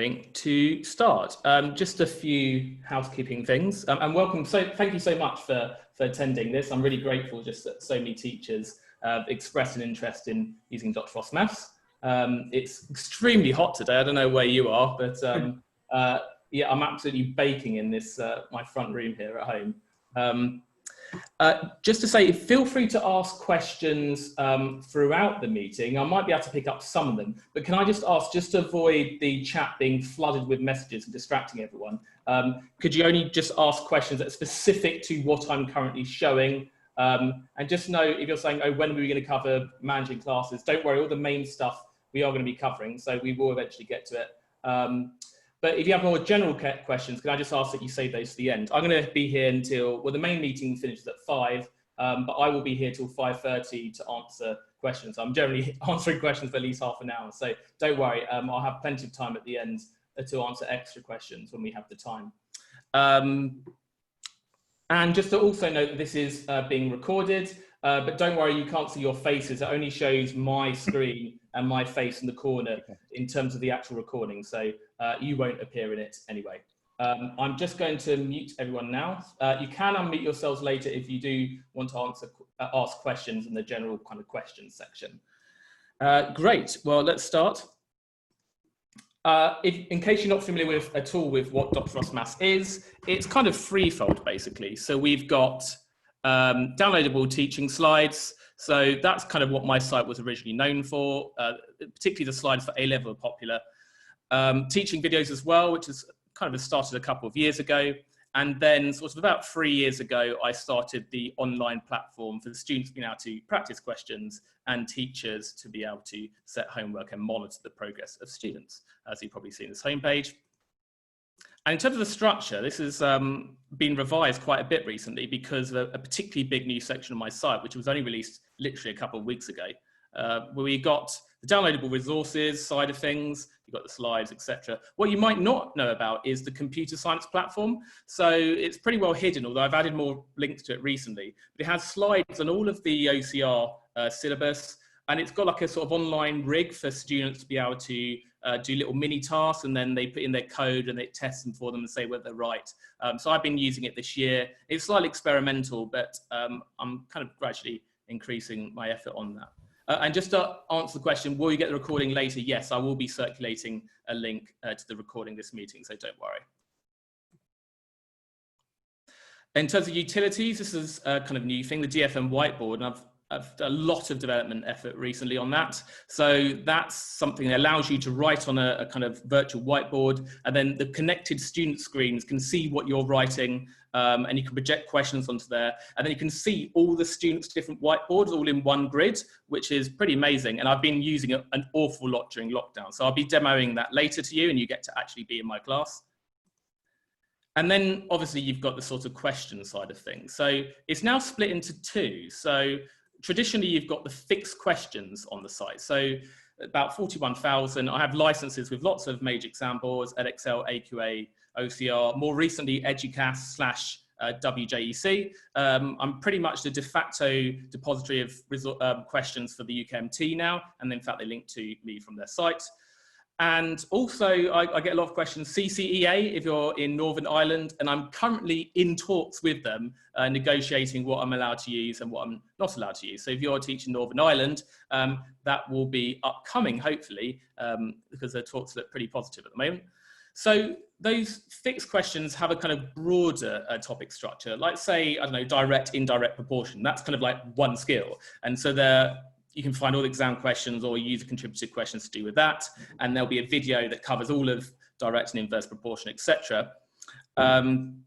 To start, just a few housekeeping things, and welcome. So thank you so much for attending this. I'm really grateful just that so many teachers expressed an interest in using Dr. Frost Maths. It's extremely hot today. I don't know where you are, but yeah, I'm absolutely baking in this my front room here at home. Just to say, feel free to ask questions throughout the meeting. I might be able to pick up some of them, but can I just ask, just to avoid the chat being flooded with messages and distracting everyone, could you only just ask questions that are specific to what I'm currently showing? And just know, if you're saying, oh, when are we going to cover managing classes, don't worry, all the main stuff we are going to be covering, so we will eventually get to it. But if you have more general questions, can I just ask that you save those to the end? I'm going to be here until, well, the main meeting finishes at 5, but I will be here till 5:30 to answer questions. I'm generally answering questions for at least half an hour, so don't worry, I'll have plenty of time at the end to answer extra questions when we have the time. And just to also note that this is being recorded, but don't worry, you can't see your faces. It only shows my screen and my face in the corner in terms of the actual recording. So you won't appear in it anyway. I'm just going to mute everyone now. You can unmute yourselves later if you do want to ask questions in the general kind of questions section. Great, well, let's start. In case you're not familiar with at all with what Dr. Frost Maths is, it's kind of threefold basically. So we've got downloadable teaching slides. So that's kind of what my site was originally known for, particularly the slides for A-level are popular. Teaching videos as well, which has kind of started a couple of years ago. And then sort of about 3 years ago, I started the online platform for the students being able to practice questions and teachers to be able to set homework and monitor the progress of students, as you've probably seen this homepage. And in terms of the structure, this has been revised quite a bit recently because of a particularly big new section of my site, which was only released literally a couple of weeks ago, where we got the downloadable resources side of things, you've got the slides, etc. What you might not know about is the computer science platform. So it's pretty well hidden, although I've added more links to it recently. But it has slides on all of the OCR syllabus, and it's got like a sort of online rig for students to be able to do little mini tasks, and then they put in their code and it tests them for them and say whether they're right. So I've been using it this year. It's slightly experimental, but I'm kind of gradually increasing my effort on that. And just to answer the question, will you get the recording later? Yes, I will be circulating a link to the recording of this meeting, so don't worry. In terms of utilities, this is a kind of new thing, the DFM whiteboard, and I've done a lot of development effort recently on that. So that's something that allows you to write on a kind of virtual whiteboard, and then the connected student screens can see what you're writing, and you can project questions onto there. And then you can see all the students' different whiteboards all in one grid, which is pretty amazing. And I've been using it an awful lot during lockdown. So I'll be demoing that later to you, and you get to actually be in my class. And then obviously you've got the sort of question side of things. So it's now split into two. So traditionally, you've got the fixed questions on the site. So about 41,000. I have licenses with lots of major exam boards, EdXL, AQA, OCR, more recently EduCast / WJEC. I'm pretty much the de facto depository of questions for the UKMT now, and in fact they link to me from their site. And also I get a lot of questions, CCEA, if you're in Northern Ireland, and I'm currently in talks with them, negotiating what I'm allowed to use and what I'm not allowed to use. So if you're teaching Northern Ireland, that will be upcoming, hopefully, because the talks look pretty positive at the moment. So those fixed questions have a kind of broader topic structure, like say, I don't know, direct, indirect proportion. That's kind of like one skill. And so you can find all the exam questions or user contributed questions to do with that. And there'll be a video that covers all of direct and inverse proportion, etc. And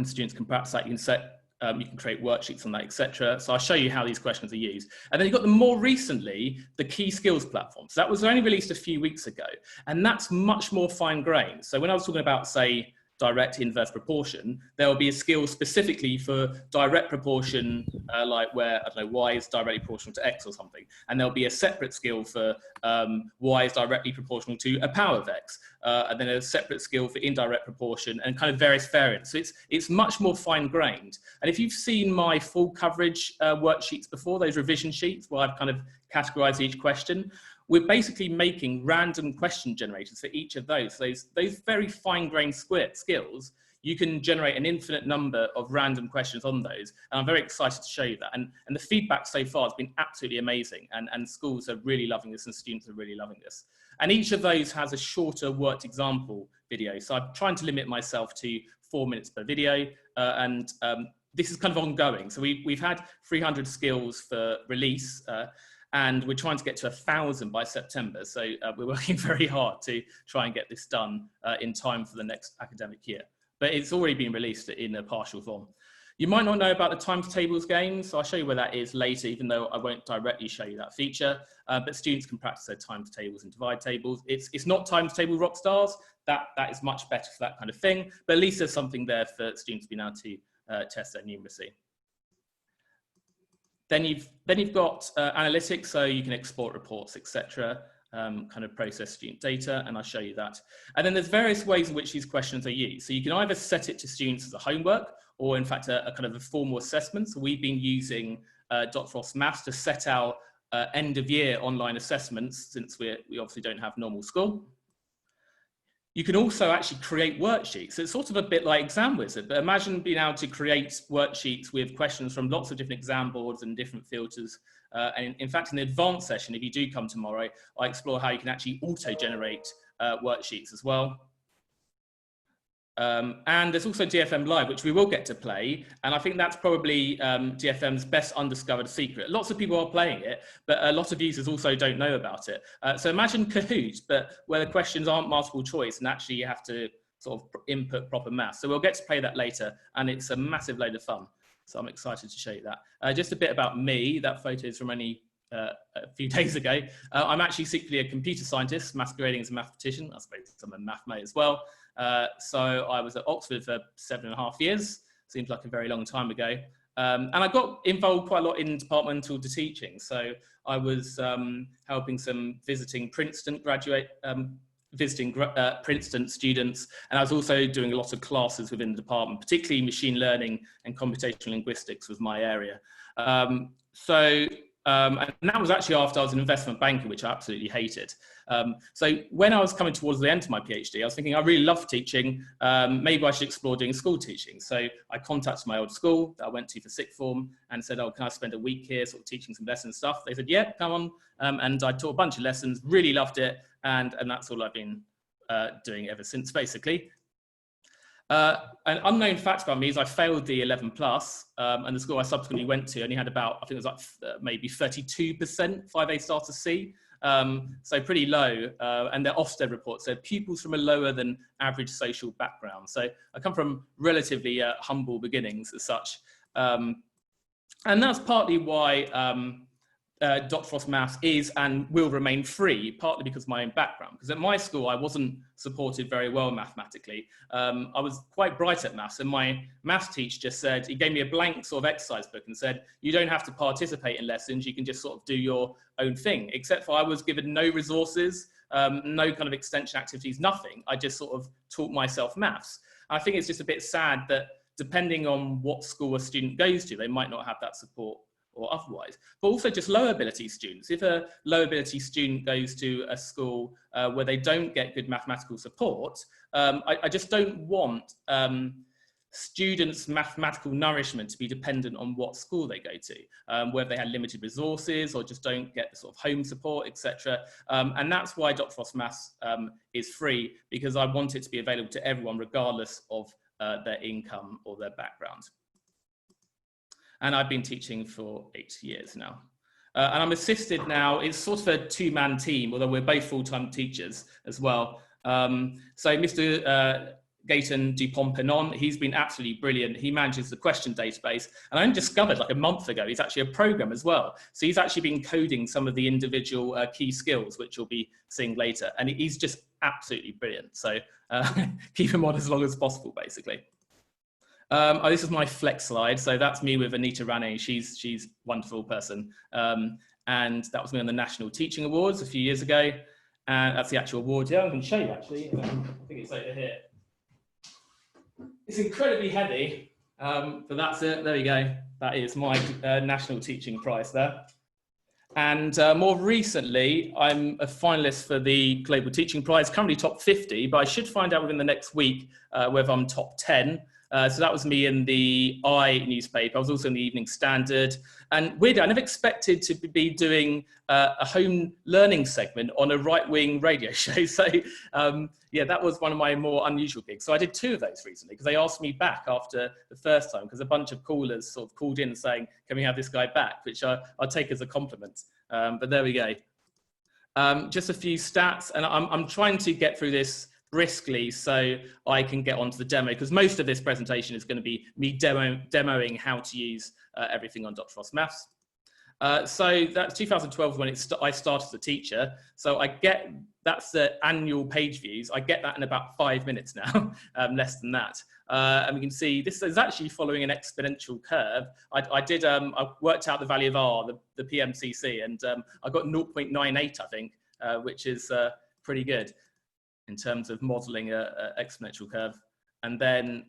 students can practice that. You can create worksheets on that, etc. So I'll show you how these questions are used. And then you've got the more recently, the key skills platform. So that was only released a few weeks ago, and that's much more fine grained. So when I was talking about, say, direct inverse proportion, there will be a skill specifically for direct proportion, like where, I don't know, y is directly proportional to x or something. And there'll be a separate skill for y is directly proportional to a power of x. And then a separate skill for indirect proportion and kind of various variants. So it's much more fine grained. And if you've seen my full coverage worksheets before, those revision sheets where I've kind of categorized each question, we're basically making random question generators for each of those. Those very fine-grained skills, you can generate an infinite number of random questions on those. And I'm very excited to show you that. And the feedback so far has been absolutely amazing. And schools are really loving this and students are really loving this. And each of those has a shorter worked example video. So I'm trying to limit myself to 4 minutes per video. This is kind of ongoing. So we've had 300 skills for release, and we're trying to get to 1,000 by September. So we're working very hard to try and get this done in time for the next academic year. But it's already been released in a partial form. You might not know about the times tables game, so I'll show you where that is later, even though I won't directly show you that feature. But students can practice their times tables and divide tables. It's not times table rock stars. That is much better for that kind of thing. But at least there's something there for students to be able to test their numeracy. Then you've got analytics, so you can export reports, etc. Kind of process student data, and I'll show you that. And then there's various ways in which these questions are used. So you can either set it to students as a homework, or in fact a kind of a formal assessment. So we've been using Dr. Frost Maths to set our end of year online assessments, since we obviously don't have normal school. You can also actually create worksheets. It's sort of a bit like Exam Wizard, but imagine being able to create worksheets with questions from lots of different exam boards and different filters. And in fact, in the advanced session, if you do come tomorrow, I explore how you can actually auto-generate worksheets as well. And there's also DFM Live, which we will get to play. And I think that's probably DFM's best undiscovered secret. Lots of people are playing it, but a lot of users also don't know about it. So imagine Kahoot, but where the questions aren't multiple choice and actually you have to sort of input proper maths. So we'll get to play that later, and it's a massive load of fun. So I'm excited to show you that. Just a bit about me. That photo is from only a few days ago. I'm actually secretly a computer scientist, masquerading as a mathematician. I suppose I'm a math mate as well. So I was at Oxford for 7.5 years. Seems like a very long time ago. And I got involved quite a lot in departmental teaching. So I was helping some visiting Princeton Princeton students, and I was also doing a lot of classes within the department, particularly machine learning and computational linguistics was my area. And that was actually after I was an investment banker, which I absolutely hated. So when I was coming towards the end of my PhD, I was thinking I really love teaching. Maybe I should explore doing school teaching. So I contacted my old school that I went to for sixth form and said, oh, can I spend a week here sort of teaching some lessons stuff? They said, yeah, come on. And I taught a bunch of lessons, really loved it. And that's all I've been doing ever since, basically. An unknown fact about me is I failed the 11 plus, and the school I subsequently went to only had about, I think it was like maybe 32% 5A star to C, so pretty low. And their Ofsted report said pupils from a lower than average social background. So I come from relatively humble beginnings as such. And that's partly why Dr. Frost Maths is and will remain free, partly because of my own background. Because at my school, I wasn't supported very well mathematically. I was quite bright at maths, and my maths teacher just said, he gave me a blank sort of exercise book and said, you don't have to participate in lessons, you can just sort of do your own thing. Except for I was given no resources, no kind of extension activities, nothing. I just sort of taught myself maths. I think it's just a bit sad that depending on what school a student goes to, they might not have that support or otherwise, but also just low ability students. If a low ability student goes to a school where they don't get good mathematical support, I just don't want students' mathematical nourishment to be dependent on what school they go to, whether they had limited resources or just don't get the sort of home support, etc. And that's why Dr. Frost Maths is free, because I want it to be available to everyone regardless of their income or their background. And I've been teaching for 8 years now. And I'm assisted now, it's sort of a two-man team, although we're both full-time teachers as well. So Mr. Gayton Dupont-Penon, he's been absolutely brilliant. He manages the question database. And I only discovered like a month ago, he's actually a programmer as well. So he's actually been coding some of the individual key skills, which you'll be seeing later. And he's just absolutely brilliant. So keep him on as long as possible, basically. This is my flex slide. So that's me with Anita Rane. She's a wonderful person. And that was me on the National Teaching Awards a few years ago. And that's the actual award here. I'm going to show you actually. I think it's over here. It's incredibly heavy, but that's it. There you go. That is my National Teaching Prize there. And more recently, I'm a finalist for the Global Teaching Prize, currently top 50, but I should find out within the next week whether I'm top 10. So that was me in the newspaper. I was also in the Evening Standard. And weirdly, I never expected to be doing a home learning segment on a right-wing radio show. So yeah, that was one of my more unusual gigs. So I did 2 of those recently because they asked me back after the first time, because a bunch of callers sort of called in saying, can we have this guy back? Which I'll take as a compliment. But there we go. Just a few stats, and I'm trying to get through this briskly so I can get onto the demo, because most of this presentation is going to be me demoing how to use everything on Dr. Frost Maths. So that's 2012 when I started as a teacher. So that's the annual page views. I get that in about 5 minutes now, less than that. And we can see this is actually following an exponential curve. I worked out the value of R, the PMCC, and I got 0.98, I think, which is pretty good in terms of modeling an exponential curve. And then,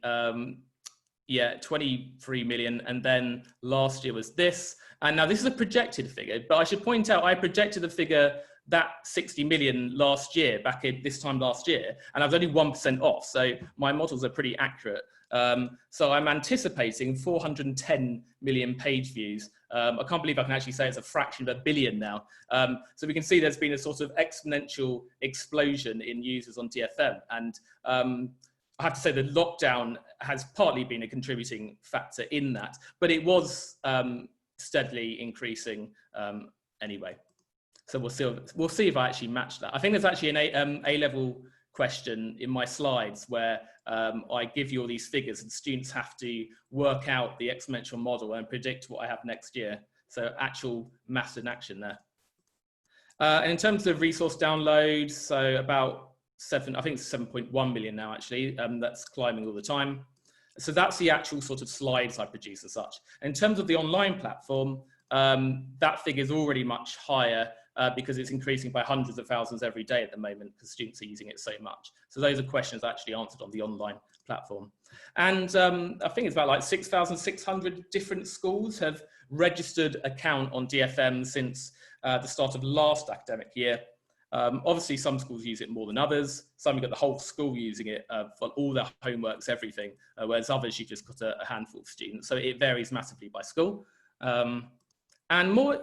yeah, 23 million. And then last year was this. And now this is a projected figure, but I should point out I projected the figure that 60 million last year, back in this time last year, and I was only 1% off. So my models are pretty accurate. So I'm anticipating 410 million page views. I can't believe I can actually say it's a fraction of a billion now. So we can see there's been a sort of exponential explosion in users on DFM. And I have to say the lockdown has partly been a contributing factor in that, but it was steadily increasing anyway. So we'll see if I actually match that. I think there's actually an A-level question in my slides where I give you all these figures and students have to work out the exponential model and predict what I have next year. So actual maths in action there. And in terms of resource downloads, so about I think it's 7.1 million now actually, that's climbing all the time. So that's the actual sort of slides I produce as such. In terms of the online platform, that figure is already much higher because it's increasing by hundreds of thousands every day at the moment because students are using it so much. So those are questions actually answered on the online platform. And I think it's about like 6,600 different schools have registered account on DFM since the start of last academic year. Obviously, some schools use it more than others. Some have got the whole school using it for all their homeworks, everything, whereas others you've just got a handful of students. So it varies massively by school. And more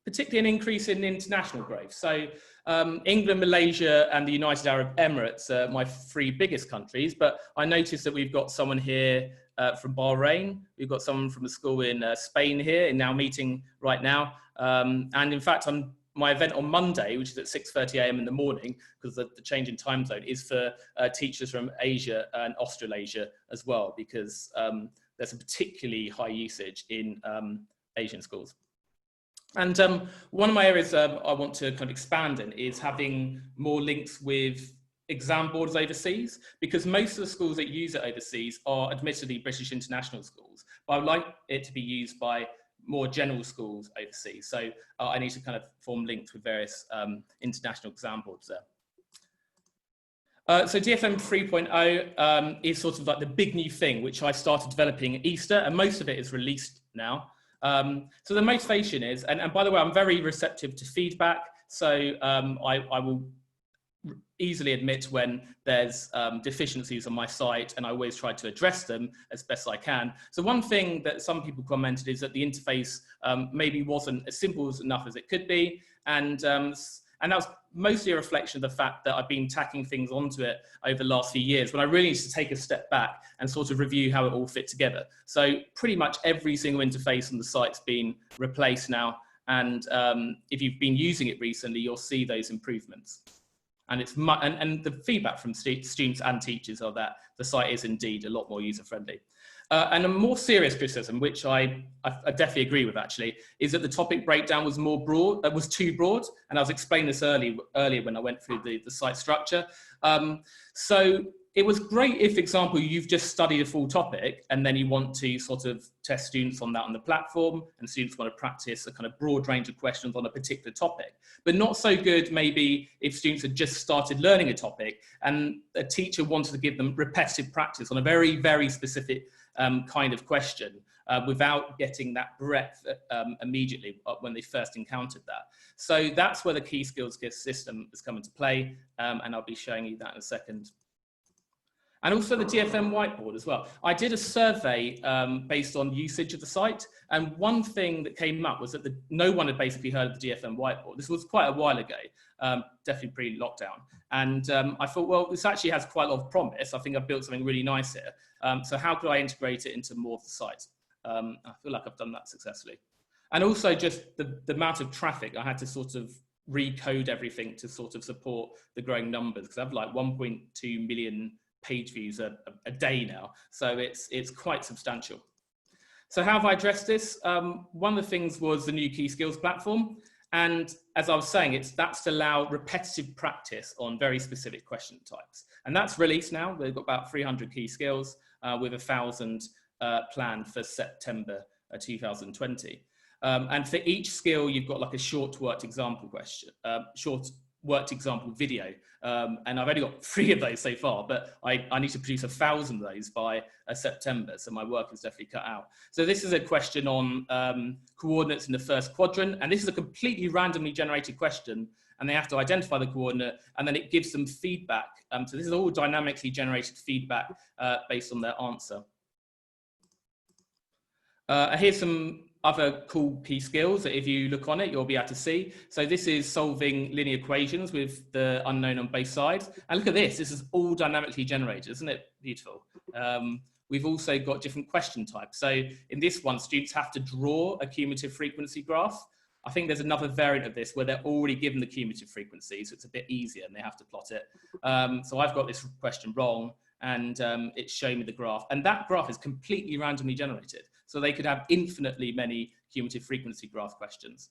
particularly an increase in international growth. So England, Malaysia, and the United Arab Emirates are my 3 biggest countries, but I noticed that we've got someone here from Bahrain. We've got someone from a school in Spain here, in our meeting right now. And in fact, my event on Monday, which is at 6:30 a.m. in the morning, because the change in time zone is for teachers from Asia and Australasia as well, because there's a particularly high usage in Asian schools. And one of my areas I want to kind of expand in is having more links with exam borders overseas, because most of the schools that use it overseas are admittedly British international schools, but I would like it to be used by more general schools overseas. So I need to kind of form links with various international exam boards there. So DFM 3.0 is sort of like the big new thing, which I started developing at Easter, and most of it is released now. So the motivation is, and by the way, I'm very receptive to feedback. So I will easily admit when there's deficiencies on my site, and I always try to address them as best I can. So one thing that some people commented is that the interface maybe wasn't as simple enough as it could be. And that was mostly a reflection of the fact that I've been tacking things onto it over the last few years, when I really need to take a step back and sort of review how it all fit together. So pretty much every single interface on the site's been replaced now. And if you've been using it recently, you'll see those improvements. And and the feedback from students and teachers are that the site is indeed a lot more user-friendly. And a more serious criticism, which I definitely agree with actually, is that the topic breakdown was was too broad. And I was explaining this earlier when I went through the site structure. So it was great if, for example, you've just studied a full topic and then you want to sort of test students on that on the platform, and students want to practice a kind of broad range of questions on a particular topic. But not so good maybe if students had just started learning a topic and a teacher wanted to give them repetitive practice on a very, very specific kind of question. without getting that breadth immediately when they first encountered that. So that's where the key skills system has come into play, and I'll be showing you that in a second. And also the DFM whiteboard as well. I did a survey based on usage of the site, and one thing that came up was that no one had basically heard of the DFM whiteboard. This was quite a while ago, definitely pre-lockdown. And I thought, well, this actually has quite a lot of promise. I think I've built something really nice here. So how could I integrate it into more of the site? I feel like I've done that successfully. And also just the amount of traffic, I had to sort of recode everything to sort of support the growing numbers, because I have like 1.2 million page views a day now. So it's quite substantial. So how have I addressed this? One of the things was the new key skills platform. And as I was saying, that's to allow repetitive practice on very specific question types. And that's released now. We've got about 300 key skills with 1,000 planned for September 2020. And for each skill, you've got like a short worked example question, short worked example video. And I've only got 3 of those so far, but I need to produce 1,000 of those by September. So my work is definitely cut out. So this is a question on coordinates in the first quadrant. And this is a completely randomly generated question. And they have to identify the coordinate, and then it gives them feedback. So this is all dynamically generated feedback based on their answer. Here's some other cool key skills that if you look on it, you'll be able to see. So this is solving linear equations with the unknown on both sides. And look at this, this is all dynamically generated, isn't it beautiful? We've also got different question types. So in this one, students have to draw a cumulative frequency graph. I think there's another variant of this where they're already given the cumulative frequency, so it's a bit easier and they have to plot it. So I've got this question wrong, and it's showing me the graph. And that graph is completely randomly generated. So they could have infinitely many cumulative frequency graph questions.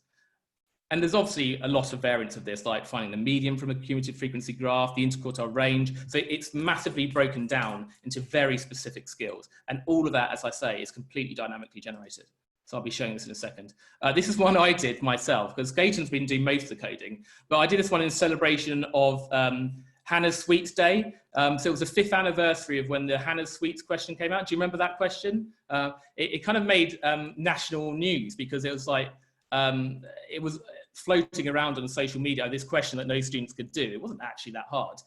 And there's obviously a lot of variants of this, like finding the median from a cumulative frequency graph, the interquartile range. So it's massively broken down into very specific skills. And all of that, as I say, is completely dynamically generated. So I'll be showing this in a second. This is one I did myself, because Gaten's been doing most of the coding. But I did this one in celebration of Hannah's Sweets Day. So it was the 5th anniversary of when the Hannah's Sweets question came out. Do you remember that question? It kind of made national news, because it was like, it was floating around on social media, this question that no students could do. It wasn't actually that hard.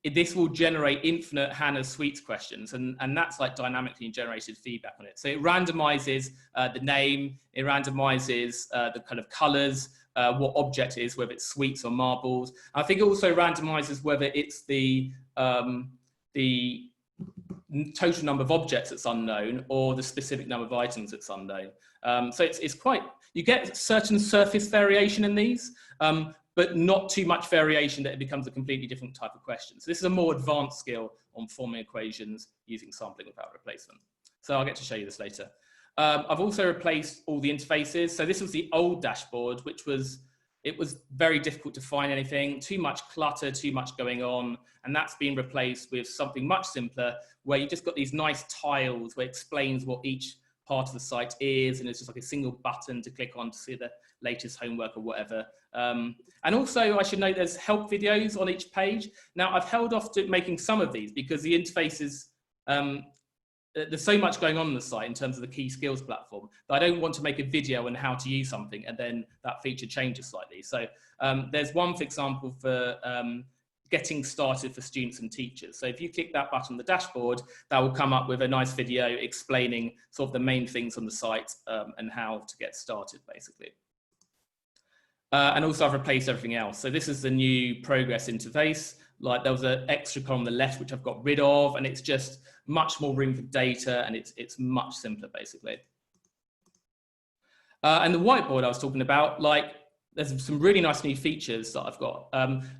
This will generate infinite Hannah's Sweets questions, and that's like dynamically generated feedback on it. So it randomizes the name, it randomizes the kind of colors, what object it is, whether it's sweets or marbles. I think it also randomizes whether it's the total number of objects that's unknown or the specific number of items that's unknown. So it's quite, you get certain surface variation in these, but not too much variation that it becomes a completely different type of question. So this is a more advanced skill on forming equations using sampling without replacement. So I'll get to show you this later. I've also replaced all the interfaces. So this was the old dashboard, it was very difficult to find anything, too much clutter, too much going on. And that's been replaced with something much simpler, where you just got these nice tiles where it explains what each part of the site is, and it's just like a single button to click on to see the latest homework or whatever. And also I should note there's help videos on each page. Now I've held off to making some of these because the interfaces, there's so much going on the site in terms of the key skills platform that I don't want to make a video on how to use something and then that feature changes slightly. So there's one, for example, for getting started for students and teachers. So if you click that button on the dashboard, that will come up with a nice video explaining sort of the main things on the site and how to get started, basically. And also I've replaced everything else. So this is the new progress interface. Like there was an extra column on the left, which I've got rid of, and it's just much more room for data, and it's much simpler, basically. And the whiteboard I was talking about, like there's some really nice new features that I've got.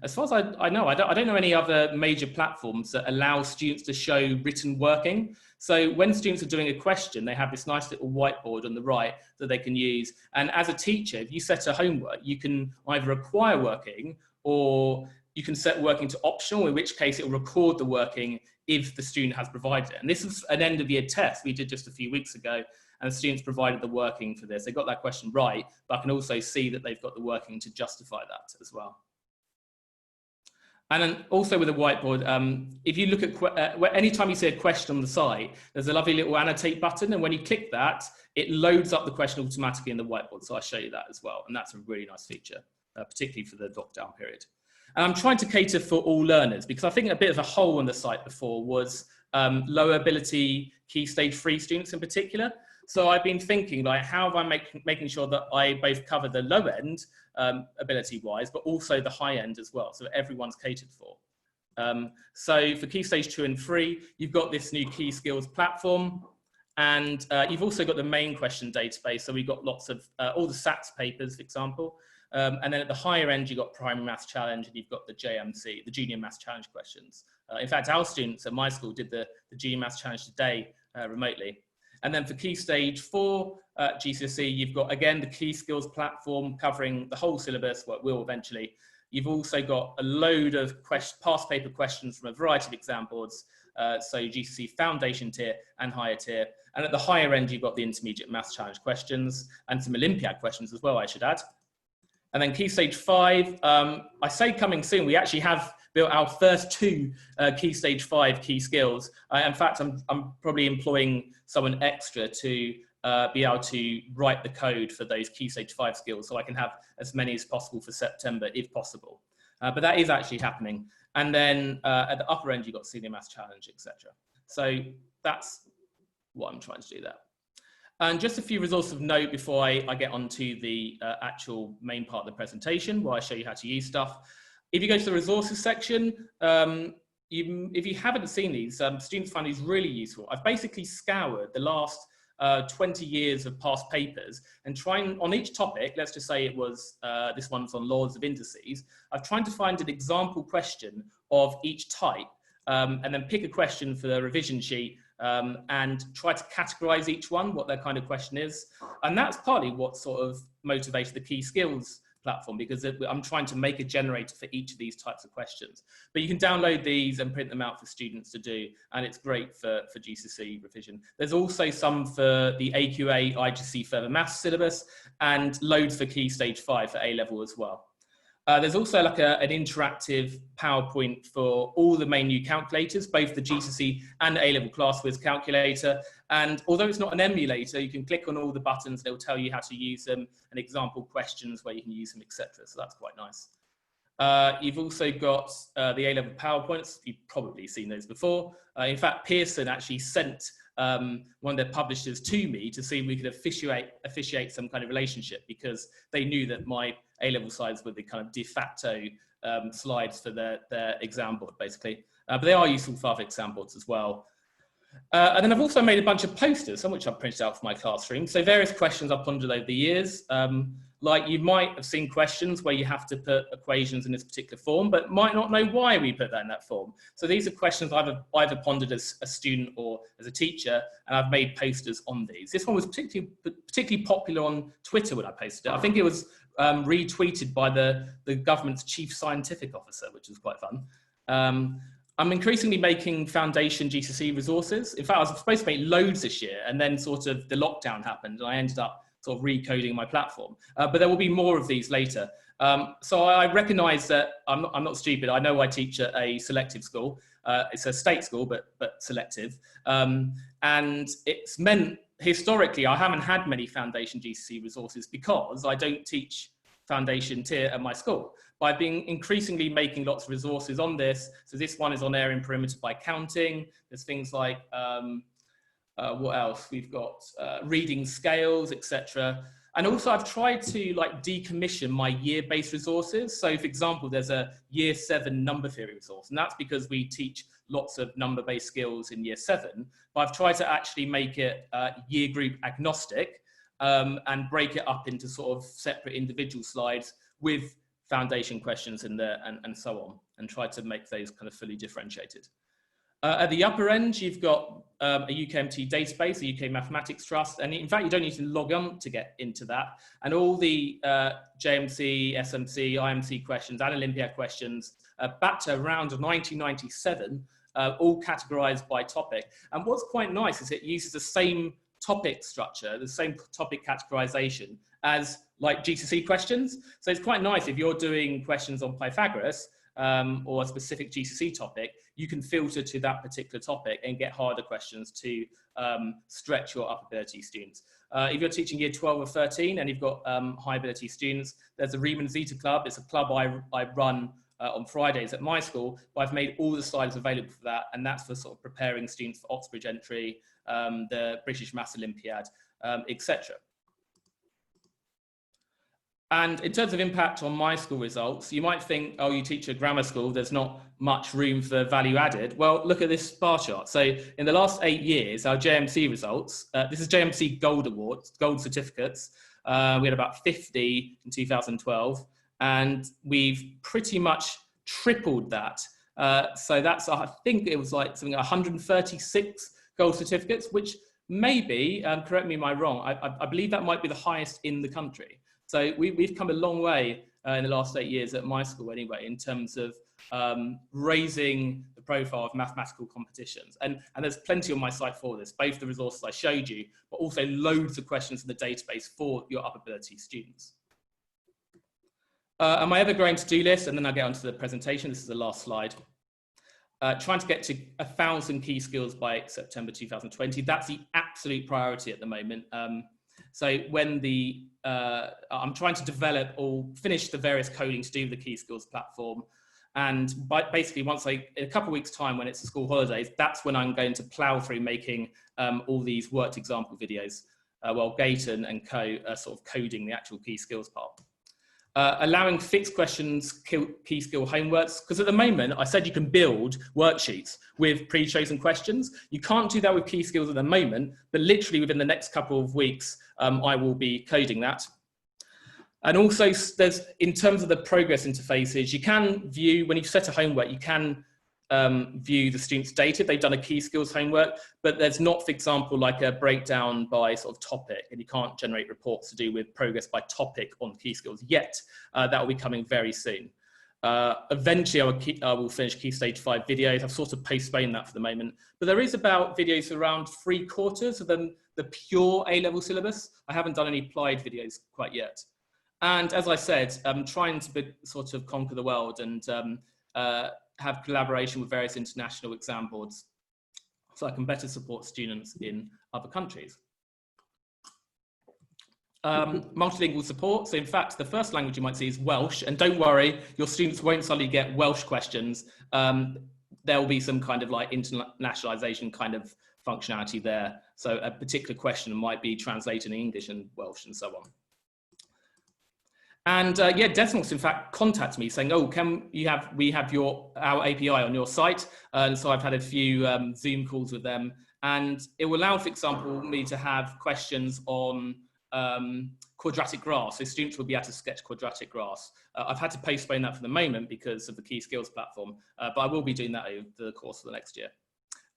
As far as I know, I don't know any other major platforms that allow students to show written working. So when students are doing a question, they have this nice little whiteboard on the right that they can use. And as a teacher, if you set a homework, you can either require working or you can set working to optional, in which case it will record the working if the student has provided it. And this is an end of year test we did just a few weeks ago, and the students provided the working for this. They got that question right, but I can also see that they've got the working to justify that as well. And then also with a whiteboard, if you look at, anytime you see a question on the site, there's a lovely little annotate button. And when you click that, it loads up the question automatically in the whiteboard. So I'll show you that as well. And that's a really nice feature, particularly for the lockdown period. And I'm trying to cater for all learners, because I think a bit of a hole on the site before was low ability Key Stage 3 students in particular. So I've been thinking, like, how am I making sure that I both cover the low end ability-wise, but also the high end as well, so everyone's catered for. So for Key Stage 2 and 3, you've got this new Key Skills platform, and you've also got the main question database. So we've got lots of all the SATs papers, for example. And then at the higher end, you've got Primary Maths Challenge, and you've got the JMC, the Junior Maths Challenge questions. In fact, our students at my school did the Junior Maths Challenge today remotely. And then for Key Stage 4 GCSE, you've got, again, the Key Skills platform covering the whole syllabus, what will eventually. You've also got a load of past paper questions from a variety of exam boards, so GCSE Foundation tier and higher tier. And at the higher end, you've got the Intermediate Maths Challenge questions and some Olympiad questions as well, I should add. And then Key Stage 5, I say coming soon, we actually have built our first 2 Key Stage 5 key skills. In fact, I'm probably employing someone extra to be able to write the code for those Key Stage 5 skills, so I can have as many as possible for September, if possible. But that is actually happening. And then at the upper end, you've got Senior Maths Challenge, etc. So that's what I'm trying to do there. And just a few resources of note before I get onto the actual main part of the presentation, where I show you how to use stuff. If you go to the resources section, if you haven't seen these, students find these really useful. I've basically scoured the last 20 years of past papers and trying on each topic, let's just say it was, this one's on laws of indices. I've tried to find an example question of each type and then pick a question for the revision sheet and try to categorize each one, what their kind of question is. And that's partly what sort of motivated the Key Skills platform, because I'm trying to make a generator for each of these types of questions. But you can download these and print them out for students to do, and it's great for GCSE revision. There's also some for the AQA IGC Further Maths syllabus, and loads for Key Stage 5 for A-level as well. There's also like an interactive PowerPoint for all the main new calculators, both the GCSE and A-level class whiz calculator. And although it's not an emulator, you can click on all the buttons, they'll tell you how to use them, and example questions where you can use them, etc. So that's quite nice. You've also got the A-level PowerPoints. You've probably seen those before. In fact, Pearson actually sent one of their publishers to me to see if we could officiate some kind of relationship, because they knew that my A-level slides were the kind of de facto slides for their exam board, basically. But they are useful for other exam boards as well. And then I've also made a bunch of posters, some which I've printed out for my classroom. So various questions I've pondered over the years. Like you might have seen questions where you have to put equations in this particular form, but might not know why we put that in that form. So these are questions I've either pondered as a student or as a teacher, and I've made posters on these. This one was particularly popular on Twitter when I posted it. I think it was retweeted by the government's chief scientific officer, which was quite fun. I'm increasingly making foundation GCSE resources. In fact, I was supposed to make loads this year, and then sort of the lockdown happened, and I ended up sort of recoding my platform. But there will be more of these later. So I recognize that I'm not stupid. I know I teach at a selective school. It's a state school, but selective. And it's meant, historically, I haven't had many foundation GCSE resources because I don't teach foundation tier at my school. By being increasingly making lots of resources on this, so this one is on area and perimeter by counting. There's things like, what else? We've got reading scales, etc. And also I've tried to like decommission my year-based resources. So for example, there's a year 7 number theory resource, and that's because we teach lots of number-based skills in year 7. But I've tried to actually make it year group agnostic and break it up into sort of separate individual slides with foundation questions in there and so on, and try to make those kind of fully differentiated. At the upper end, you've got a UKMT database, the UK Mathematics Trust, and in fact, you don't need to log on to get into that. And all the JMC, SMC, IMC questions and Olympiad questions back to around 1997, all categorized by topic. And what's quite nice is it uses the same topic structure, the same topic categorization as like GCSE questions. So it's quite nice if you're doing questions on Pythagoras, or a specific GCSE topic, you can filter to that particular topic and get harder questions to stretch your upper ability students. If you're teaching year 12 or 13 and you've got high ability students, there's a Riemann Zeta Club. It's a club I run on Fridays at my school, but I've made all the slides available for that, and that's for sort of preparing students for Oxbridge entry, the British Maths Olympiad, etc. And in terms of impact on my school results, you might think, oh, you teach a grammar school, there's not much room for value added. Well, look at this bar chart. So in the last 8 years, our JMC results, this is JMC Gold Awards, gold certificates. We had about 50 in 2012, and we've pretty much tripled that. So that's, I think it was like something 136 gold certificates, which maybe, correct me if I'm wrong, I believe that might be the highest in the country. So we've come a long way in the last 8 years at my school anyway, in terms of raising the profile of mathematical competitions. And there's plenty on my site for this, both the resources I showed you, but also loads of questions in the database for your upper ability students. And my ever-growing to-do list, and then I'll get onto the presentation. This is the last slide. Trying to get to 1,000 key skills by September 2020. That's the absolute priority at the moment. So when I'm trying to develop or finish the various coding to do with the Key Skills platform. And basically in a couple of weeks' time, when it's the school holidays, that's when I'm going to plow through making all these worked example videos, while Gayton and co are sort of coding the actual key skills part. Allowing fixed questions, key skill homeworks, because at the moment, I said you can build worksheets with pre-chosen questions. You can't do that with key skills at the moment, but literally within the next couple of weeks, I will be coding that. And also, there's, in terms of the progress interfaces, you can view, when you set a homework, you can view the students' data. They've done a key skills homework, but there's not, for example, like a breakdown by sort of topic, and you can't generate reports to do with progress by topic on key skills yet. That will be coming very soon. Eventually, I will finish Key Stage 5 videos. I've sort of postponed that for the moment, but there is about videos around 3/4 of them, the pure A-level syllabus. I haven't done any applied videos quite yet. And as I said, I'm trying to sort of conquer the world and have collaboration with various international exam boards so I can better support students in other countries. Multilingual support. So in fact, the first language you might see is Welsh, and don't worry, your students won't suddenly get Welsh questions. There will be some kind of like internationalization kind of functionality there. So a particular question might be translated in English and Welsh and so on. And yeah, Decimals in fact contacted me saying, "Oh, we have our API on your site?" And so I've had a few Zoom calls with them, and it will allow, for example, me to have questions on quadratic graphs. So students will be able to sketch quadratic graphs. I've had to postpone that for the moment because of the Key Skills platform, but I will be doing that over the course of the next year.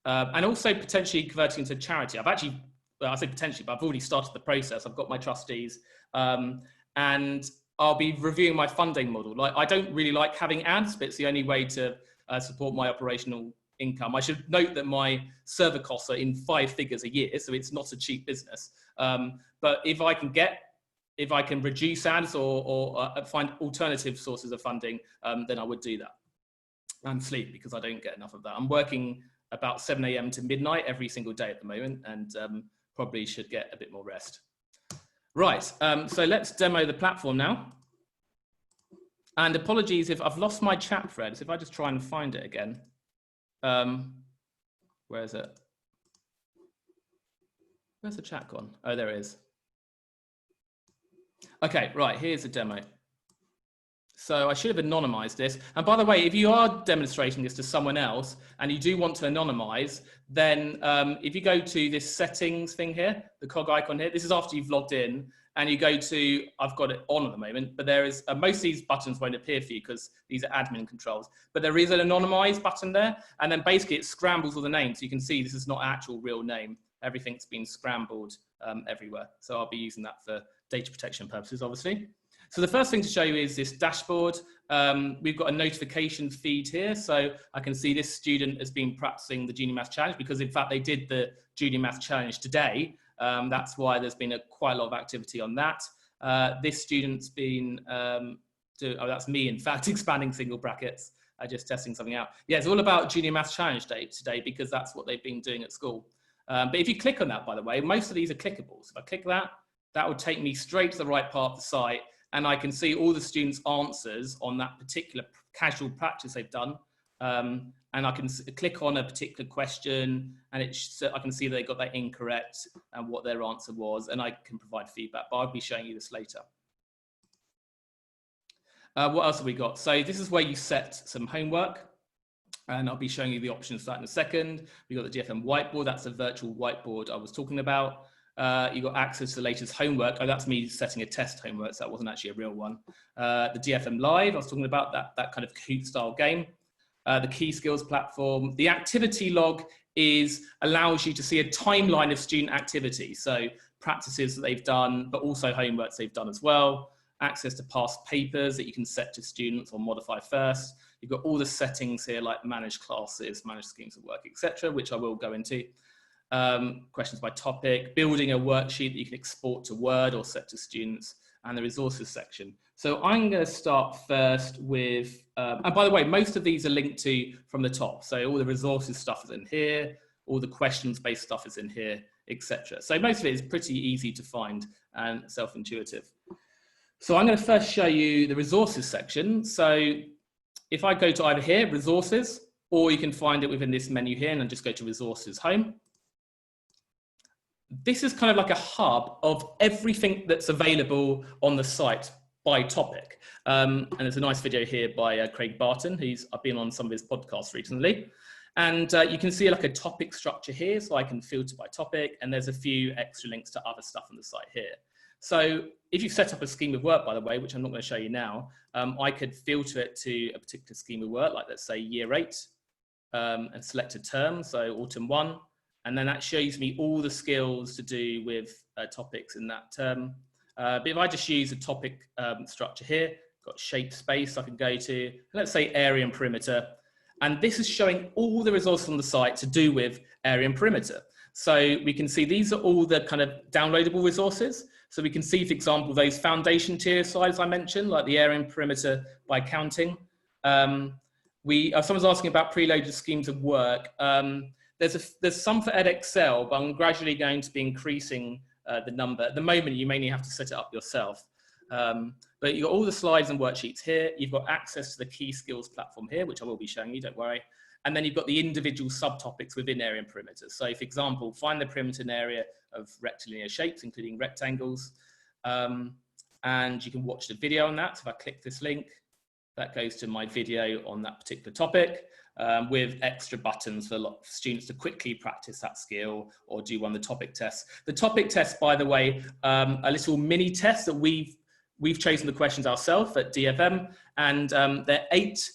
And also potentially converting into charity. I've actually, well, I say potentially, but I've already started the process. I've got my trustees, and I'll be reviewing my funding model. Like, I don't really like having ads, but it's the only way to support my operational income. I should note that my server costs are in 5 figures a year, so it's not a cheap business. But if I can reduce ads or find alternative sources of funding, then I would do that. And sleep, because I don't get enough of that. I'm working about 7 AM to midnight every single day at the moment, and probably should get a bit more rest. Right, so let's demo the platform now. And apologies if I've lost my chat thread, so if I just try and find it again. Where is it? Where's the chat gone? Oh, there it is. Okay, right, here's a demo. So I should have anonymized this. And by the way, if you are demonstrating this to someone else and you do want to anonymize, then if you go to this settings thing here, the cog icon here, this is after you've logged in, and you go to, I've got it on at the moment, but there is, most of these buttons won't appear for you because these are admin controls, but there is an anonymize button there. And then basically it scrambles all the names. So you can see this is not actual real name. Everything's been scrambled everywhere. So I'll be using that for data protection purposes, obviously. So the first thing to show you is this dashboard. We've got a notification feed here. So I can see this student has been practicing the Junior Maths Challenge because in fact they did the Junior Maths Challenge today. That's why there's been quite a lot of activity on that. This student's been, oh, that's me in fact, expanding single brackets. just testing something out. Yeah, it's all about Junior Maths Challenge Day today because that's what they've been doing at school. But if you click on that, by the way, most of these are clickable. So if I click that, that will take me straight to the right part of the site, and I can see all the students' answers on that particular casual practice they've done. And I can click on a particular question, and I can see they got that incorrect and what their answer was, and I can provide feedback, but I'll be showing you this later. What else have we got? So this is where you set some homework, and I'll be showing you the options for that in a second. We've got the DFM whiteboard. That's the virtual whiteboard I was talking about. You got access to the latest homework. Oh, that's me setting a test homework, so that wasn't actually a real one. The DFM Live, I was talking about that kind of Kahoot style game. The key skills platform. The activity log allows you to see a timeline of student activity. So practices that they've done, but also homeworks they've done as well. Access to past papers that you can set to students or modify first. You've got all the settings here like manage classes, manage schemes of work, etc., which I will go into. Questions by topic, building a worksheet that you can export to Word or set to students, and the resources section. So I'm going to start first with, and by the way, most of these are linked to from the top. So all the resources stuff is in here, all the questions-based stuff is in here, etc. So most of it is pretty easy to find and self-intuitive. So I'm going to first show you the resources section. So if I go to either here, resources, or you can find it within this menu here and then just go to resources home. This is kind of like a hub of everything that's available on the site by topic. And there's a nice video here by Craig Barton, I've been on some of his podcasts recently. And you can see like a topic structure here, so I can filter by topic, and there's a few extra links to other stuff on the site here. So if you set up a scheme of work, by the way, which I'm not going to show you now, I could filter it to a particular scheme of work, like let's say year 8, and select a term, so autumn 1, and then that shows me all the skills to do with topics in that term. But if I just use a topic structure here, got shape space I can go to, let's say area and perimeter, and this is showing all the resources on the site to do with area and perimeter. So we can see these are all the kind of downloadable resources. So we can see, for example, those foundation tier slides I mentioned, like the area and perimeter by counting. Someone's asking about preloaded schemes of work. There's some for Edexcel, but I'm gradually going to be increasing the number. At the moment, you mainly have to set it up yourself. But you've got all the slides and worksheets here. You've got access to the key skills platform here, which I will be showing you, don't worry. And then you've got the individual subtopics within area and perimeter. So for example, find the perimeter and area of rectilinear shapes, including rectangles. And you can watch the video on that. So if I click this link, that goes to my video on that particular topic, with extra buttons for students to quickly practice that skill or do one of the topic tests. The topic tests, by the way, a little mini test that we've chosen the questions ourselves at DFM, and they're 8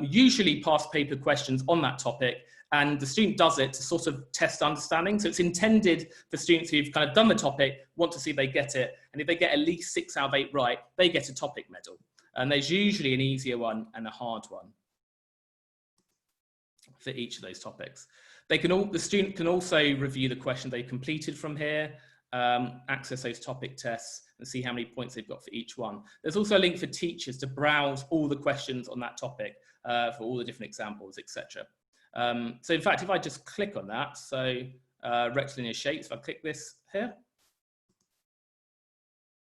usually past paper questions on that topic, and the student does it to sort of test understanding. So it's intended for students who've kind of done the topic, want to see if they get it, and if they get at least 6 out of 8 right, they get a topic medal. And there's usually an easier one and a hard one for each of those topics. The student can also review the question they completed from here, access those topic tests, and see how many points they've got for each one. There's also a link for teachers to browse all the questions on that topic for all the different examples, etc. So in fact, if I just click on that, so rectilinear shapes, if I click this here,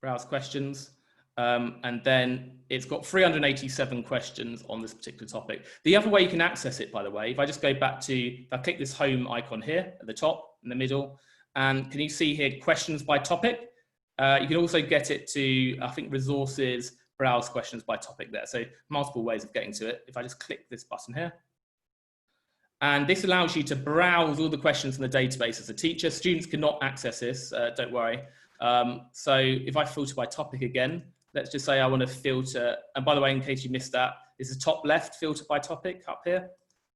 browse questions, and then it's got 387 questions on this particular topic. The other way you can access it, by the way, if I just go back to, if I click this home icon here at the top, in the middle, and can you see here questions by topic? You can also get it to, I think, resources, browse questions by topic there. So multiple ways of getting to it. If I just click this button here, and this allows you to browse all the questions in the database as a teacher. Students cannot access this, don't worry. So if I filter by topic again, let's just say I want to filter, and by the way, in case you missed that, this is top left filter by topic up here.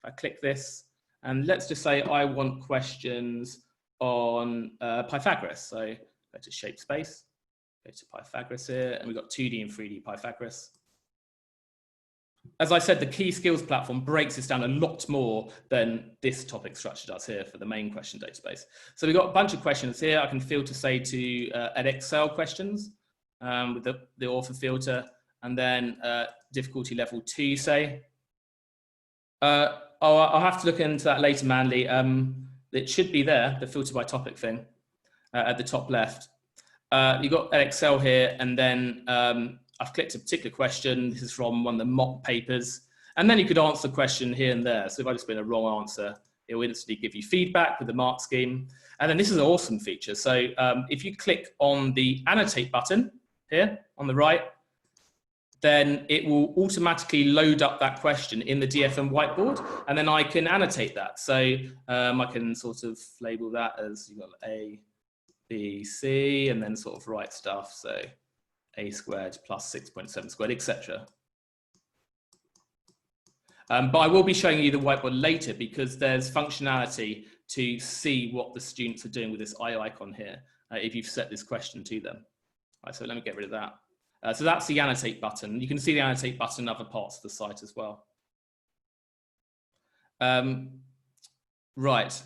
If I click this, and let's just say I want questions on Pythagoras. So go to shape space, go to Pythagoras here, and we've got 2D and 3D Pythagoras. As I said, the key skills platform breaks this down a lot more than this topic structure does here for the main question database. So we've got a bunch of questions here. I can filter, say, to Edexcel questions with the author filter, and then difficulty level 2, say. I'll have to look into that later, Mandy. It should be there, the filter by topic thing at the top left. You've got Excel here, and then I've clicked a particular question. This is from one of the mock papers. And then you could answer the question here and there. So if I just put in a wrong answer, it will instantly give you feedback with the mark scheme. And then this is an awesome feature. So if you click on the annotate button here on the right, then it will automatically load up that question in the DFM whiteboard, and then I can annotate that. So I can sort of label that as you've got A, B, C, and then sort of write stuff. So A squared plus 6.7 squared, etc. But I will be showing you the whiteboard later because there's functionality to see what the students are doing with this eye icon here if you've set this question to them. All right, so let me get rid of that. So that's the annotate button. You can see the annotate button in other parts of the site as well. Right.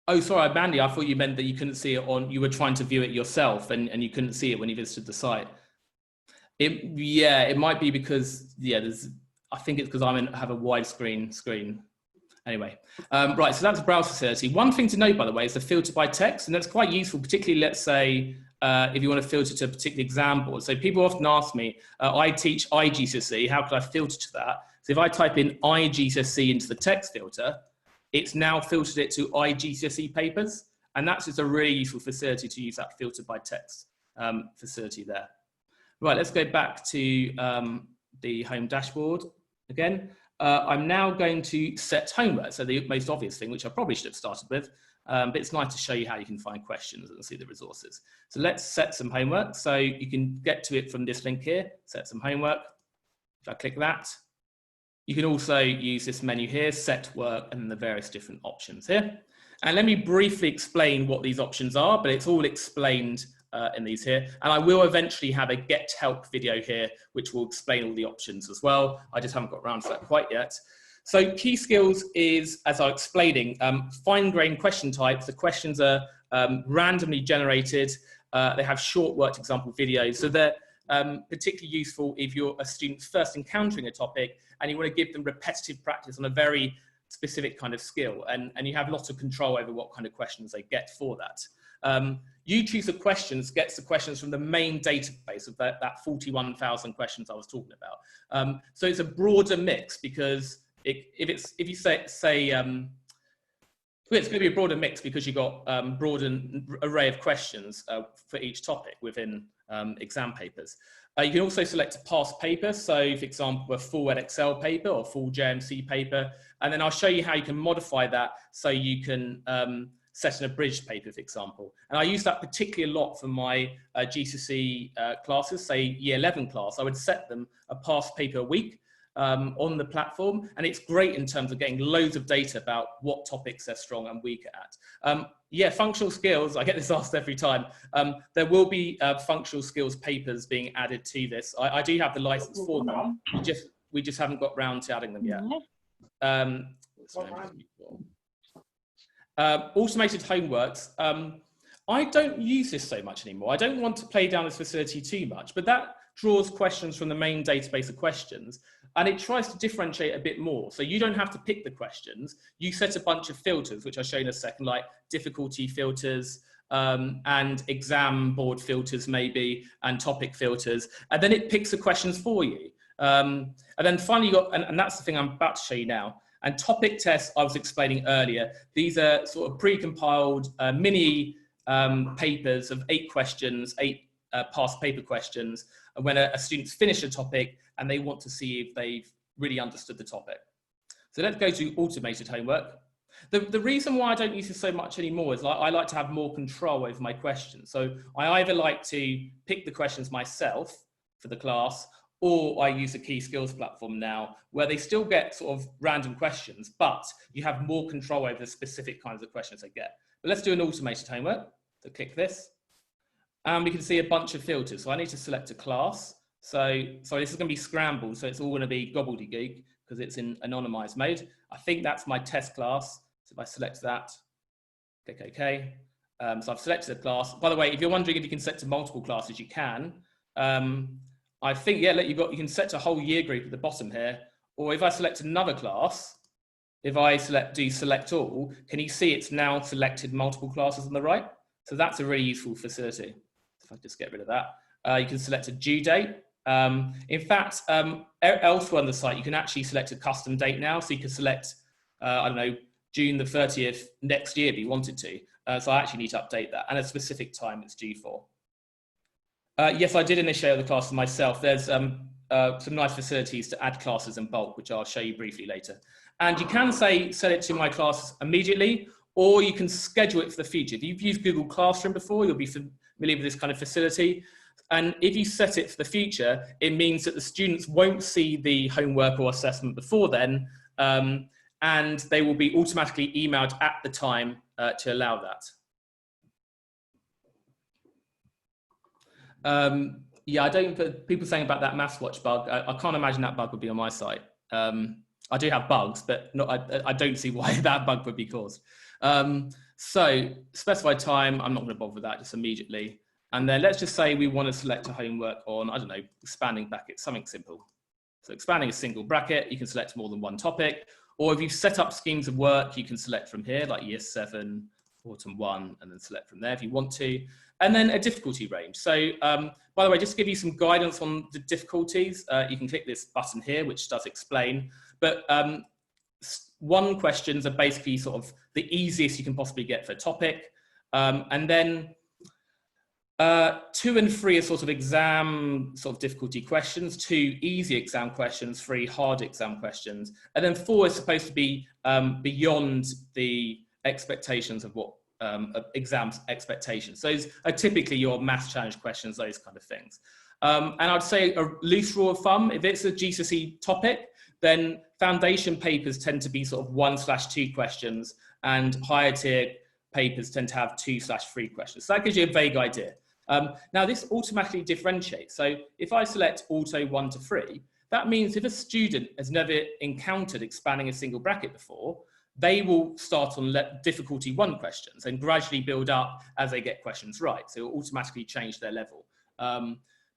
Oh, sorry, Mandy, I thought you meant that you couldn't see it on, you were trying to view it yourself and you couldn't see it when you visited the site. Yeah, it might be because, yeah, I think it's because I have a widescreen screen. Anyway, right, so that's browse facility. One thing to note, by the way, is the filter by text, and that's quite useful, particularly, let's say, if you want to filter to a particular exam board. So people often ask me, I teach IGCSE, how could I filter to that? So if I type in IGCSE into the text filter, it's now filtered it to IGCSE papers. And that's just a really useful facility to use that filter by text facility there. Right, let's go back to the home dashboard again. I'm now going to set homework. So the most obvious thing, which I probably should have started with, but it's nice to show you how you can find questions and see the resources. So let's set some homework. So you can get to it from this link here, set some homework. If I click that, you can also use this menu here, set work, and then the various different options here. And let me briefly explain what these options are, but it's all explained in these here. And I will eventually have a get help video here, which will explain all the options as well. I just haven't got around to that quite yet. So key skills is, as I'm explaining, fine-grained question types. The questions are randomly generated. They have short worked example videos. So they're particularly useful if you're a student first encountering a topic and you want to give them repetitive practice on a very specific kind of skill. And you have lots of control over what kind of questions they get for that. You choose the questions, gets the questions from the main database of that 41,000 questions I was talking about. So it's a broader mix because if you say it's going to be a broader mix because you've got broader array of questions for each topic within exam papers. You can also select a past paper. So for example, a full Edexcel paper or full JMC paper. And then I'll show you how you can modify that so you can set an abridged paper, for example. And I use that particularly a lot for my GCSE classes, say year 11 class. I would set them a past paper a week on the platform. And it's great in terms of getting loads of data about what topics they're strong and weak at. Yeah, functional skills, I get this asked every time. There will be functional skills papers being added to this. I do have the license for them. We just haven't got round to adding them yet. Automated homeworks. I don't use this so much anymore. I don't want to play down this facility too much, but that draws questions from the main database of questions, and it tries to differentiate a bit more. So you don't have to pick the questions. You set a bunch of filters, which I'll show you in a second, like difficulty filters and exam board filters maybe, and topic filters, and then it picks the questions for you. And then finally you got, and that's the thing I'm about to show you now, and topic tests I was explaining earlier. These are sort of pre-compiled mini papers of 8 questions, 8 past paper questions, when a student's finished a topic and they want to see if they've really understood the topic. So let's go to automated homework. The reason why I don't use this so much anymore is I like to have more control over my questions. So I either like to pick the questions myself for the class, or I use a key skills platform now where they still get sort of random questions, but you have more control over the specific kinds of questions they get. But let's do an automated homework. So click this. And we can see a bunch of filters. So I need to select a class. So sorry, this is going to be scrambled. So it's all going to be gobbledygook because it's in anonymized mode. I think that's my test class. So if I select that, click OK. So I've selected a class. By the way, if you're wondering if you can set to multiple classes, you can. I think, yeah, you can set a whole year group at the bottom here, or if I select another class, if I do select all, can you see it's now selected multiple classes on the right? So that's a really useful facility. If I just get rid of that, you can select a due date. In fact, elsewhere on the site, you can actually select a custom date now. So you can select, I don't know, June the 30th next year if you wanted to. So I actually need to update that, and a specific time it's due for. Yes, I did initiate the classes myself. There's some nice facilities to add classes in bulk, which I'll show you briefly later. And you can say, set it to my classes immediately, or you can schedule it for the future. If you've used Google Classroom before, you'll be familiar with this kind of facility. And if you set it for the future, it means that the students won't see the homework or assessment before then, and they will be automatically emailed at the time to allow that. Yeah, I don't put people saying about that MathsWatch bug. I can't imagine that bug would be on my site. I do have bugs, but I don't see why that bug would be caused. So specified time, I'm not going to bother with that, just immediately. And then let's just say we want to select a homework on, I don't know, expanding brackets, something simple. So expanding a single bracket, you can select more than one topic. Or if you've set up schemes of work, you can select from here, like Year 7, Autumn 1, and then select from there if you want to. And then a difficulty range. So by the way, just to give you some guidance on the difficulties, you can click this button here, which does explain. But 1 questions are basically sort of the easiest you can possibly get for a topic. And then 2 and 3 are sort of exam sort of difficulty questions, 2 easy exam questions, 3 hard exam questions. And then 4 is supposed to be beyond the expectations of what exams expectations. So those are typically your maths challenge questions, those kind of things. And I'd say a loose rule of thumb, if it's a GCSE topic, then foundation papers tend to be sort of 1/2 questions, and higher tier papers tend to have 2/3 questions. So that gives you a vague idea. Now this automatically differentiates. So if I select auto 1 to 3, that means if a student has never encountered expanding a single bracket before, they will start on difficulty 1 questions and gradually build up as they get questions right. So it will automatically change their level.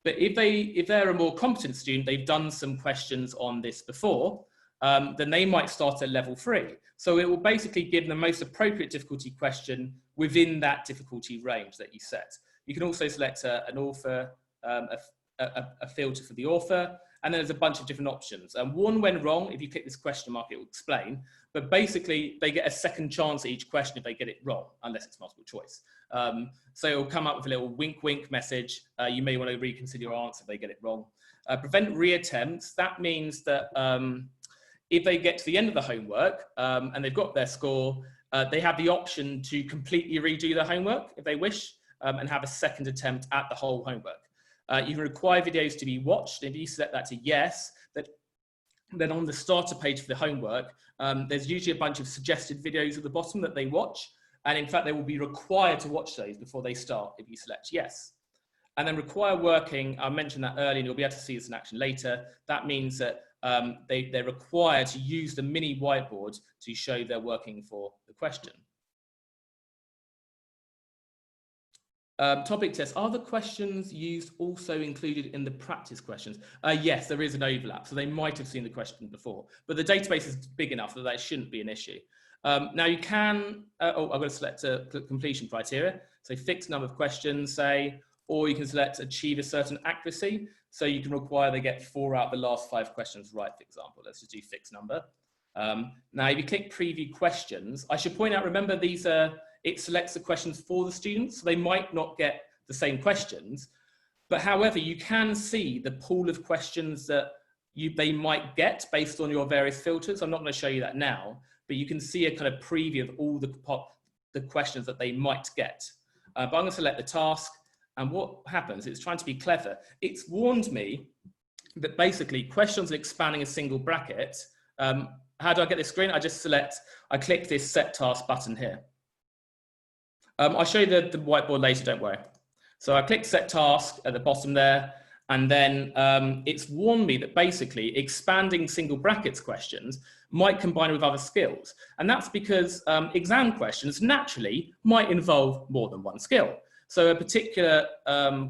But if they're a more competent student, they've done some questions on this before, then they might start at level 3. So it will basically give the most appropriate difficulty question within that difficulty range that you set. You can also select an author, a filter for the author, and then there's a bunch of different options. And one when wrong, if you click this question mark, it will explain. But basically, they get a second chance at each question if they get it wrong, unless it's multiple choice. So it will come up with a little wink, wink message. You may want to reconsider your answer if they get it wrong. Prevent reattempts. That means that if they get to the end of the homework and they've got their score, they have the option to completely redo their homework if they wish, and have a second attempt at the whole homework. You can require videos to be watched. If you set that to yes, then on the starter page for the homework, there's usually a bunch of suggested videos at the bottom that they watch. And in fact, they will be required to watch those before they start if you select yes. And then require working, I mentioned that earlier, and you'll be able to see this in action later. That means that they're required to use the mini whiteboard to show they're working for the question. Topic test, are the questions used also included in the practice questions? Yes, there is an overlap, so they might have seen the question before, but the database is big enough that shouldn't be an issue. Now you can, I've got to select a completion criteria, so fixed number of questions, say, or you can select achieve a certain accuracy, so you can require they get 4 out of the last 5 questions right, for example. Let's just do fixed number. Now if you click preview questions, I should point out, remember these are, it selects the questions for the students, so they might not get the same questions, but however, you can see the pool of questions that they might get based on your various filters. I'm not going to show you that now, but you can see a kind of preview of all the questions that they might get. But I'm going to select the task, and what happens, it's trying to be clever. It's warned me that basically questions on expanding a single bracket, how do I get this screen? I click this set task button here. I'll show you the whiteboard later, don't worry. So I click set task at the bottom there, and then it's warned me that basically expanding single brackets questions might combine with other skills. And that's because exam questions naturally might involve more than one skill. So a particular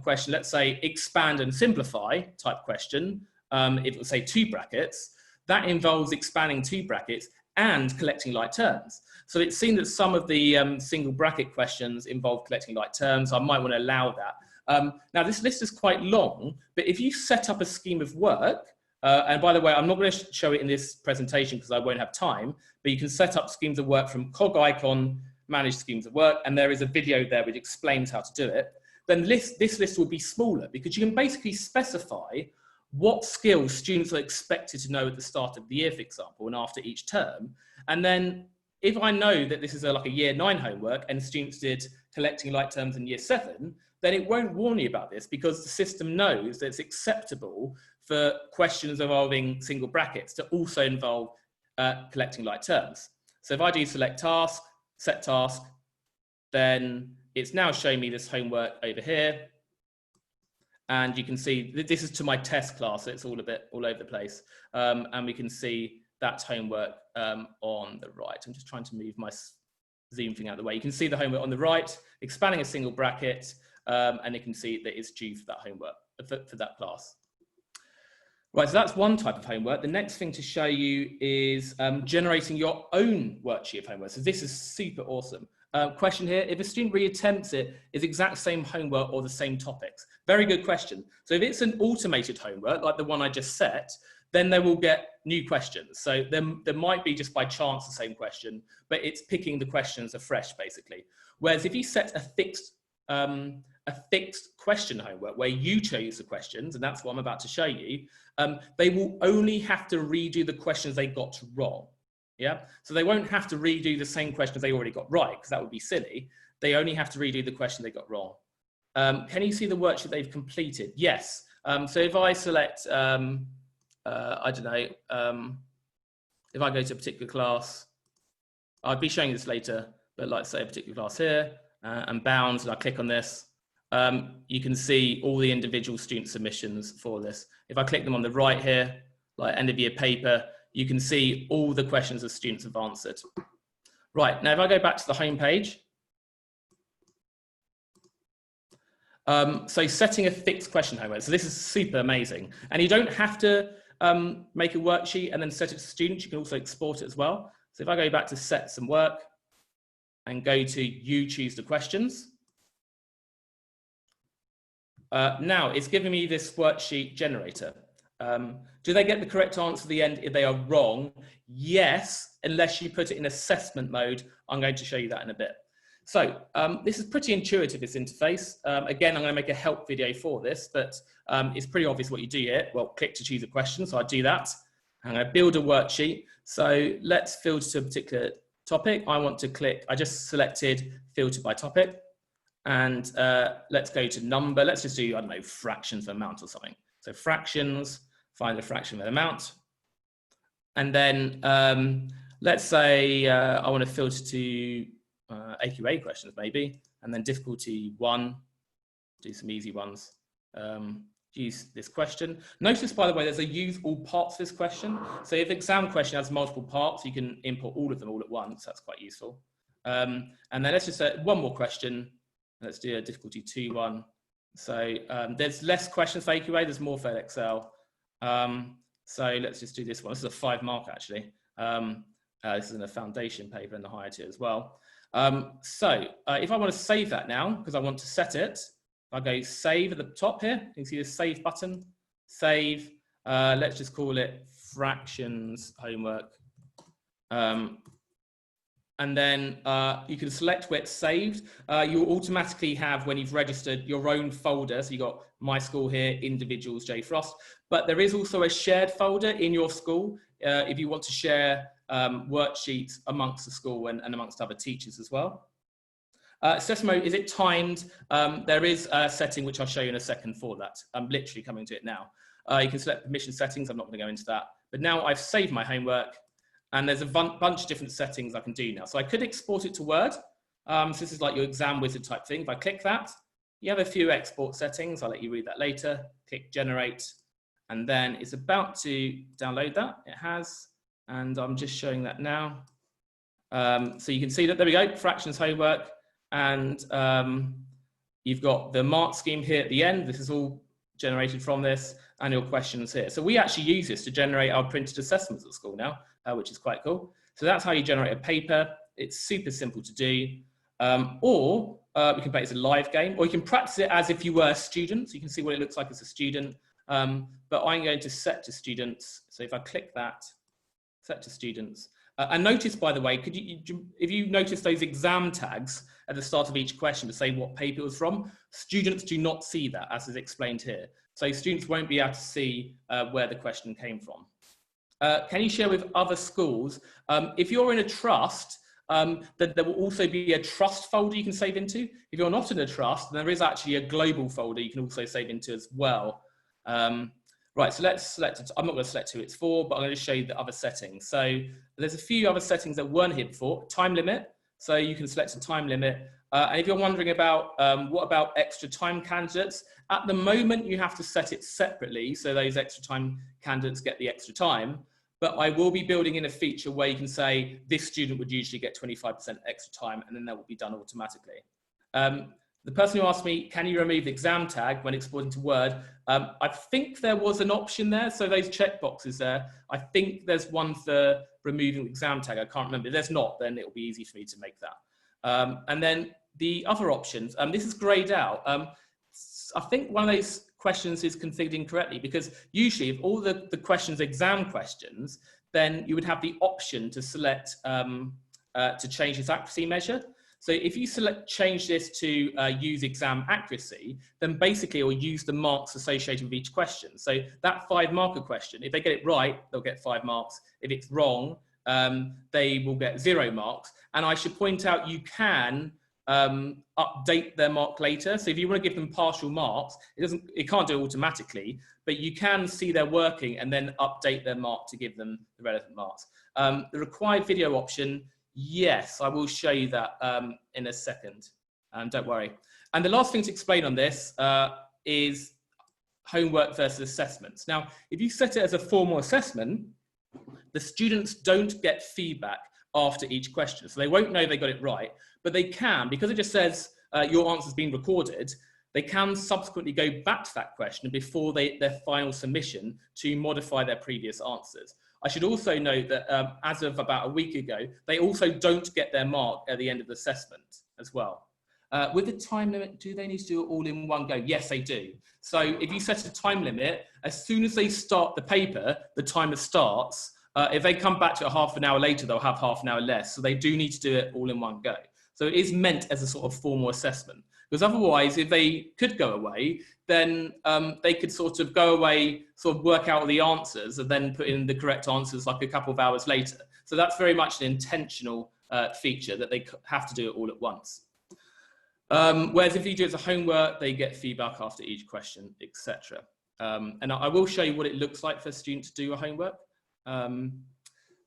question, let's say expand and simplify type question, if it would say 2 brackets, that involves expanding two brackets and collecting like terms. So it's seen that some of the single bracket questions involve collecting like terms. I might want to allow that. Now this list is quite long, but if you set up a scheme of work, and by the way, I'm not going to show it in this presentation because I won't have time, but you can set up schemes of work from cog icon, manage schemes of work, and there is a video there which explains how to do it. Then this list will be smaller because you can basically specify what skills students are expected to know at the start of the year, for example, and after each term. And then if I know that this is like a year 9 homework and students did collecting like terms in year 7, then it won't warn you about this because the system knows that it's acceptable for questions involving single brackets to also involve collecting like terms. So if I do select task, set task, then it's now showing me this homework over here. And you can see that this is to my test class, so it's all over the place. And we can see that homework on the right. I'm just trying to move my Zoom thing out of the way. You can see the homework on the right, expanding a single bracket, and you can see that it's due for that homework, for that class. Right, so that's one type of homework. The next thing to show you is generating your own worksheet of homework. So this is super awesome. Question here, if a student reattempts it, is exact same homework or the same topics? Very good question. So if it's an automated homework, like the one I just set, then they will get new questions. So there might be just by chance the same question, but it's picking the questions afresh, basically. Whereas if you set a fixed question homework where you chose the questions, and that's what I'm about to show you, they will only have to redo the questions they got wrong. Yeah, so they won't have to redo the same questions they already got right, because that would be silly. They only have to redo the question they got wrong. Can you see the worksheet they've completed? Yes. So if I select, I don't know, if I go to a particular class, I'll be showing you this later, but like say a particular class here, and bounds, and I click on this, you can see all the individual student submissions for this. If I click them on the right here, like end of year paper, you can see all the questions that students have answered. Right, now if I go back to the home page, so setting a fixed question homework. So this is super amazing. And you don't have to make a worksheet and then set it to students. You can also export it as well. So if I go back to set some work and go to you choose the questions. Now it's giving me this worksheet generator. Do they get the correct answer at the end if they are wrong? Yes, unless you put it in assessment mode. I'm going to show you that in a bit. So this is pretty intuitive, this interface. Again, I'm going to make a help video for this, but it's pretty obvious what you do here. Well, click to choose a question, so I do that. I'm going to build a worksheet. So let's filter to a particular topic. I want to click, I just selected filter by topic. And let's go to number. Let's just do, I don't know, fractions of amount or something. So fractions, find the fraction of an amount. And then let's say I want to filter to AQA questions maybe, and then difficulty 1, do some easy ones. Use this question. Notice, by the way, there's a use all parts of this question. So if exam question has multiple parts, you can import all of them all at once. That's quite useful. And then let's just one more question. Let's do a difficulty 2 one. So there's less questions for AQA, there's more for Excel. So let's just do this one. This is a 5 mark actually. This is in a foundation paper in the higher tier as well. So if I want to save that now, because I want to set it, I go save at the top here. You can see the save button, save. Let's just call it fractions homework. And then you can select where it's saved. You'll automatically have, when you've registered, your own folder. So you've got my school here, individuals, J Frost. But there is also a shared folder in your school if you want to share worksheets amongst the school and amongst other teachers as well. Assessment mode, is it timed? There is a setting which I'll show you in a second for that. I'm literally coming to it now. You can select permission settings. I'm not going to go into that. But now I've saved my homework. And there's a bunch of different settings I can do now. So I could export it to Word. So this is like your exam wizard type thing. If I click that, you have a few export settings. I'll let you read that later. Click generate. And then it's about to download that. It has. And I'm just showing that now. So you can see that, there we go, fractions homework. And you've got the mark scheme here at the end. This is all generated from this. annual questions here. So we actually use this to generate our printed assessments at school now, which is quite cool. So that's how you generate a paper. It's super simple to do. Or we can play it as a live game, or you can practice it as if you were a student. So you can see what it looks like as a student. But I'm going to set to students. So if I click that, set to students. And notice, by the way, if you notice those exam tags at the start of each question to say what paper it was from, students do not see that, as is explained here. So students won't be able to see where the question came from. Can you share with other schools? If you're in a trust, then there will also be a trust folder you can save into. If you're not in a trust, then there is actually a global folder you can also save into as well. Right, so let's select it. I'm not going to select who it's for, but I'm going to show you the other settings. So there's a few other settings that weren't here before. Time limit, so you can select a time limit. And if you're wondering about what about extra time candidates, at the moment you have to set it separately, so those extra time candidates get the extra time. But I will be building in a feature where you can say this student would usually get 25% extra time, and then that will be done automatically. The person who asked me, can you remove the exam tag when exporting to Word? I think there was an option there. So those checkboxes there, I think there's one for removing the exam tag. I can't remember. If there's not, then it'll be easy for me to make that. And then the other options, this is grayed out. I think one of those questions is configured incorrectly, because usually if all the questions are exam questions, then you would have the option to select to change this accuracy measure. So if you change this to use exam accuracy, then basically it will use the marks associated with each question. So that 5-marker question, if they get it right, they'll get 5 marks. If it's wrong, they will get 0 marks. And I should point out, you can update their mark later. So if you want to give them partial marks, it can't do it automatically, but you can see they're working and then update their mark to give them the relevant marks. The required video option, yes, I will show you that in a second. Don't worry. And the last thing to explain on this is homework versus assessments. Now, if you set it as a formal assessment, the students don't get feedback after each question. So they won't know they got it right, but they can, because it just says your answer's been recorded, they can subsequently go back to that question before their final submission to modify their previous answers. I should also note that as of about a week ago, they also don't get their mark at the end of the assessment as well. With the time limit, do they need to do it all in one go? Yes, they do. So if you set a time limit, as soon as they start the paper, the timer starts. If they come back to it half an hour later, they'll have half an hour less. So they do need to do it all in one go. So it is meant as a sort of formal assessment. Because otherwise, if they could go away, then they could sort of go away, sort of work out all the answers and then put in the correct answers like a couple of hours later. So that's very much an intentional feature, that they have to do it all at once. Whereas if you do it as a homework, they get feedback after each question, etc. And I will show you what it looks like for a student to do a homework.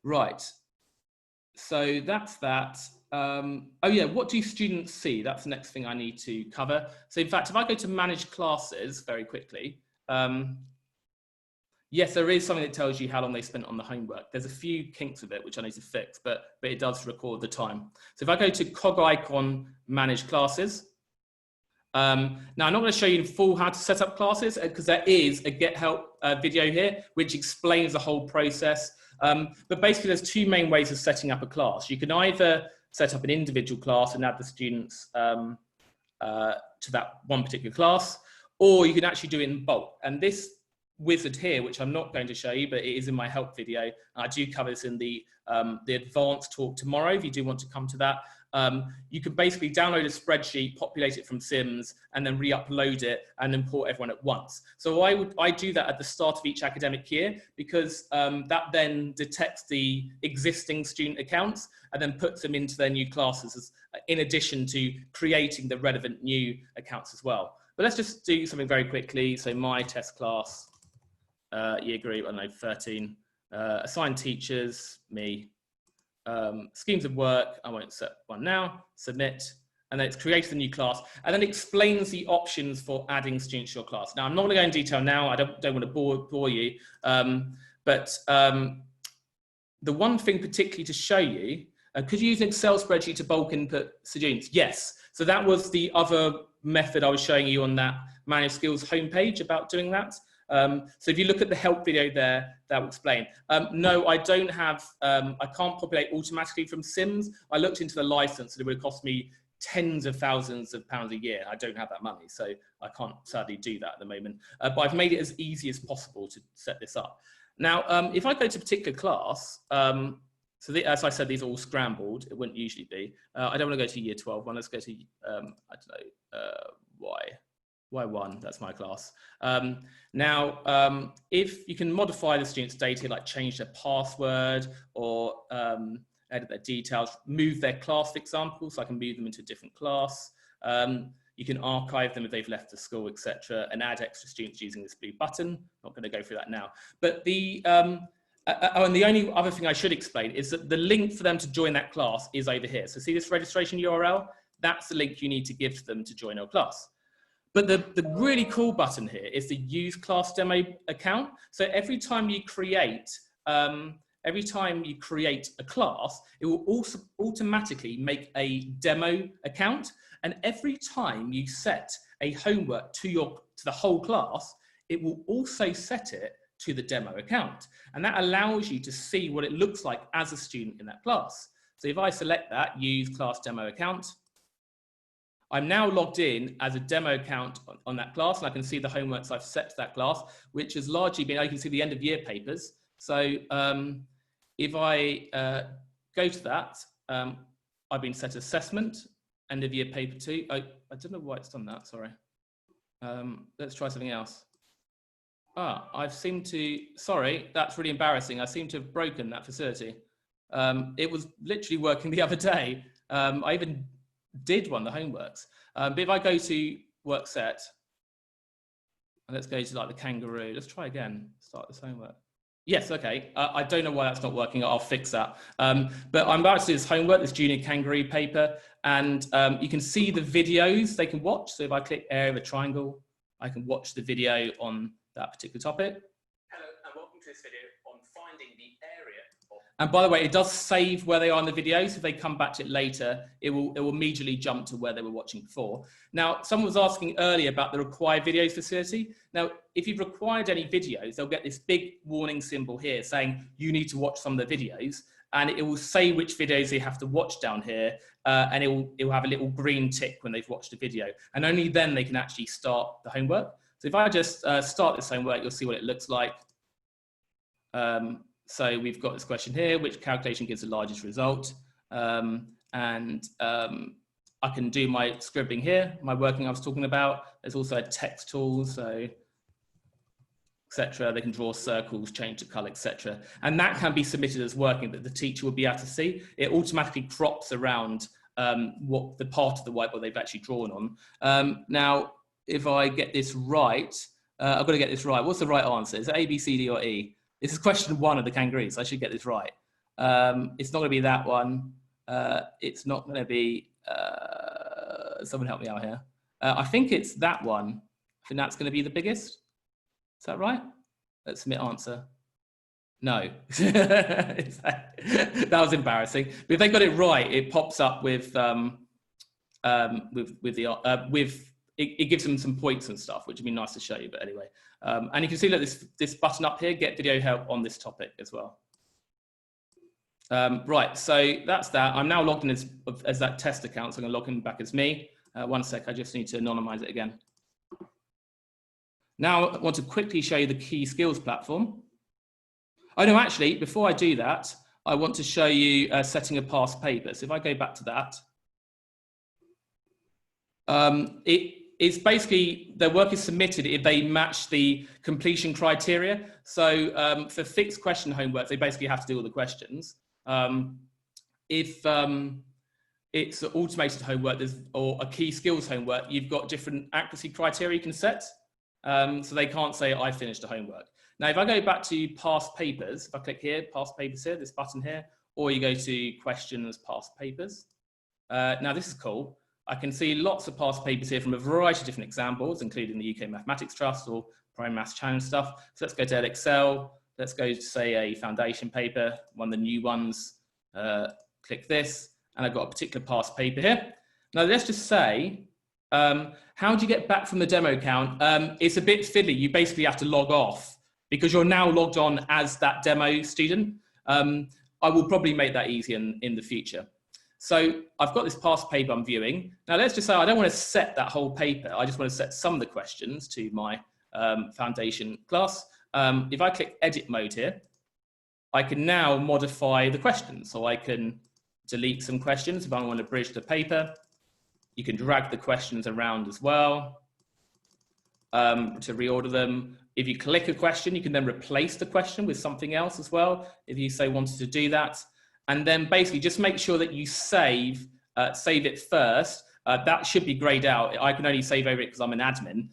Right, so that's that. Oh yeah, what do students see? That's the next thing I need to cover. So in fact, if I go to manage classes very quickly, yes, there is something that tells you how long they spent on the homework. There's a few kinks with it, which I need to fix, but it does record the time. So if I go to cog icon, manage classes. Now I'm not going to show you in full how to set up classes, because there is a get help video here, which explains the whole process. But basically there's 2 main ways of setting up a class. You can either set up an individual class and add the students to that one particular class, or you can actually do it in bulk. And this wizard here, which I'm not going to show you, but it is in my help video. I do cover this in the advanced talk tomorrow, if you do want to come to that. You can basically download a spreadsheet, populate it from Sims, and then re-upload it and import everyone at once. So I do that at the start of each academic year, because that then detects the existing student accounts and then puts them into their new classes, in addition to creating the relevant new accounts as well. But let's just do something very quickly. So my test class, year group, I don't know, 13, assigned teachers, me. Schemes of work, I won't set one now, submit, and then it's created a new class, and then it explains the options for adding students to your class. Now, I'm not going to go in detail now, I don't want to bore you, but the one thing particularly to show you, could you use an Excel spreadsheet to bulk input students? Yes, so that was the other method I was showing you on that Manage Skills homepage about doing that. So if you look at the help video there, that will explain. No, I don't have, I can't populate automatically from Sims. I looked into the license and it would cost me tens of thousands of pounds a year. I don't have that money, so I can't sadly do that at the moment. But I've made it as easy as possible to set this up. Now, if I go to a particular class, so as I said, these are all scrambled. It wouldn't usually be. I don't want to go to year 12 one. Let's go to, I don't know, Y1, that's my class. Now, if you can modify the student's data, like change their password or edit their details, move their class, for example, so I can move them into a different class. You can archive them if they've left the school, etc., and add extra students using this blue button. Not going to go through that now. But the and the only other thing I should explain is that the link for them to join that class is over here. So see this registration URL? That's the link you need to give to them to join our class. But the really cool button here is the use class demo account. So every time you create a class, it will also automatically make a demo account. And every time you set a homework to the whole class, it will also set it to the demo account. And that allows you to see what it looks like as a student in that class. So if I select that, use class demo account, I'm now logged in as a demo account on that class, and I can see the homeworks I've set to that class, which has largely been, I can see the end of year papers. So if I go to that, I've been set assessment, end of year paper 2. I don't know why it's done that, sorry. Let's try something else. I've seemed to, sorry, that's really embarrassing. I seem to have broken that facility. It was literally working the other day. I even did one of the homeworks. But if I go to work set, and let's go to like the kangaroo, let's try again, start this homework. Yes, okay. I don't know why that's not working. I'll fix that. But I'm about to do this homework, this junior kangaroo paper, and you can see the videos they can watch. So if I click area of a triangle, I can watch the video on that particular topic. Hello, and welcome to this video on finding the area. And by the way, it does save where they are in the video. So if they come back to it later, it will immediately jump to where they were watching before. Now, someone was asking earlier about the required videos facility. Now, if you've required any videos, they'll get this big warning symbol here saying you need to watch some of the videos, and it will say which videos they have to watch down here, and it will have a little green tick when they've watched a video, and only then they can actually start the homework. So if I just start this homework, you'll see what it looks like. So we've got this question here, which calculation gives the largest result? I can do my scribbling here, my working I was talking about. There's also a text tool, so etc. They can draw circles, change the color, etc. And that can be submitted as working that the teacher will be able to see. It automatically crops around what the part of the whiteboard they've actually drawn on. Now, if I get this right, I've got to get this right. What's the right answer? Is it A, B, C, D, or E? This is question 1 of the kangaroos. I should get this right. It's not going to be that one. It's not going to be, someone help me out here. I think it's that one. I think that's going to be the biggest. Is that right? Let's submit answer. No. That was embarrassing. But if they got it right, it pops up with it gives them some points and stuff, which would be nice to show you, but anyway. And you can see that this button up here, get video help on this topic as well. Right, so that's that. I'm now logged in as that test account, so I'm gonna log in back as me. 1 sec, I just need to anonymize it again. Now I want to quickly show you the key skills platform. Oh no, actually, before I do that, I want to show you setting a past paper. So if I go back to that, it's basically their work is submitted if they match the completion criteria. So for fixed question homework, they basically have to do all the questions. If it's automated homework or a key skills homework, you've got different accuracy criteria you can set. So they can't say I finished the homework. Now, if I go back to past papers, if I click here, past papers here, this button here, or you go to questions, past papers. Now this is cool. I can see lots of past papers here from a variety of different examples, including the UK Mathematics Trust or Primary Maths Challenge stuff. So let's go to Excel. Let's go to, say, a foundation paper, one of the new ones. Click this, and I've got a particular past paper here. Now, let's just say How do you get back from the demo account? It's a bit fiddly. You basically have to log off because you're now logged on as that demo student. I will probably make that easy in the future. So I've got this past paper I'm viewing. Now let's just say I don't want to set that whole paper. I just want to set some of the questions to my foundation class. If I click edit mode here, I can now modify the questions. So I can delete some questions if I want to bridge the paper. You can drag the questions around as well to reorder them. If you click a question, you can then replace the question with something else as well, if you say wanted to do that. And then basically just make sure that you save it first. That should be grayed out. I can only save over it because I'm an admin,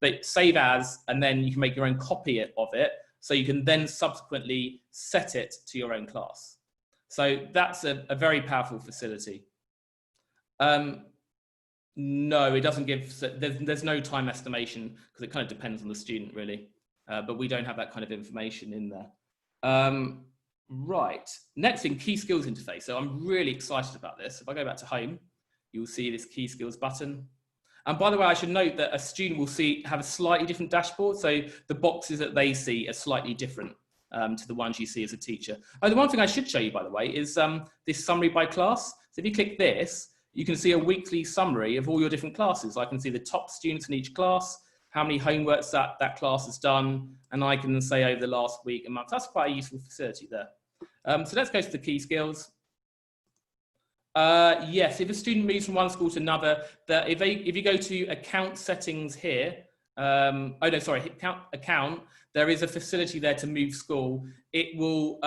but save as, and then you can make your own copy of it. So you can then subsequently set it to your own class. So that's a very powerful facility. No, it doesn't give, there's no time estimation because it kind of depends on the student really, but we don't have that kind of information in there. Right, next thing, key skills interface. So I'm really excited about this. If I go back to home, you'll see this key skills button. And by the way, I should note that a student will have a slightly different dashboard. So the boxes that they see are slightly different to the ones you see as a teacher. Oh, the one thing I should show you, by the way, is this summary by class. So if you click this, you can see a weekly summary of all your different classes. I can see the top students in each class, how many homeworks that class has done, and I can say over the last week and month. That's quite a useful facility there. So let's go to the key skills. Yes, if a student moves from one school to another, if you go to account settings here, oh no, sorry, account, there is a facility there to move school. It will,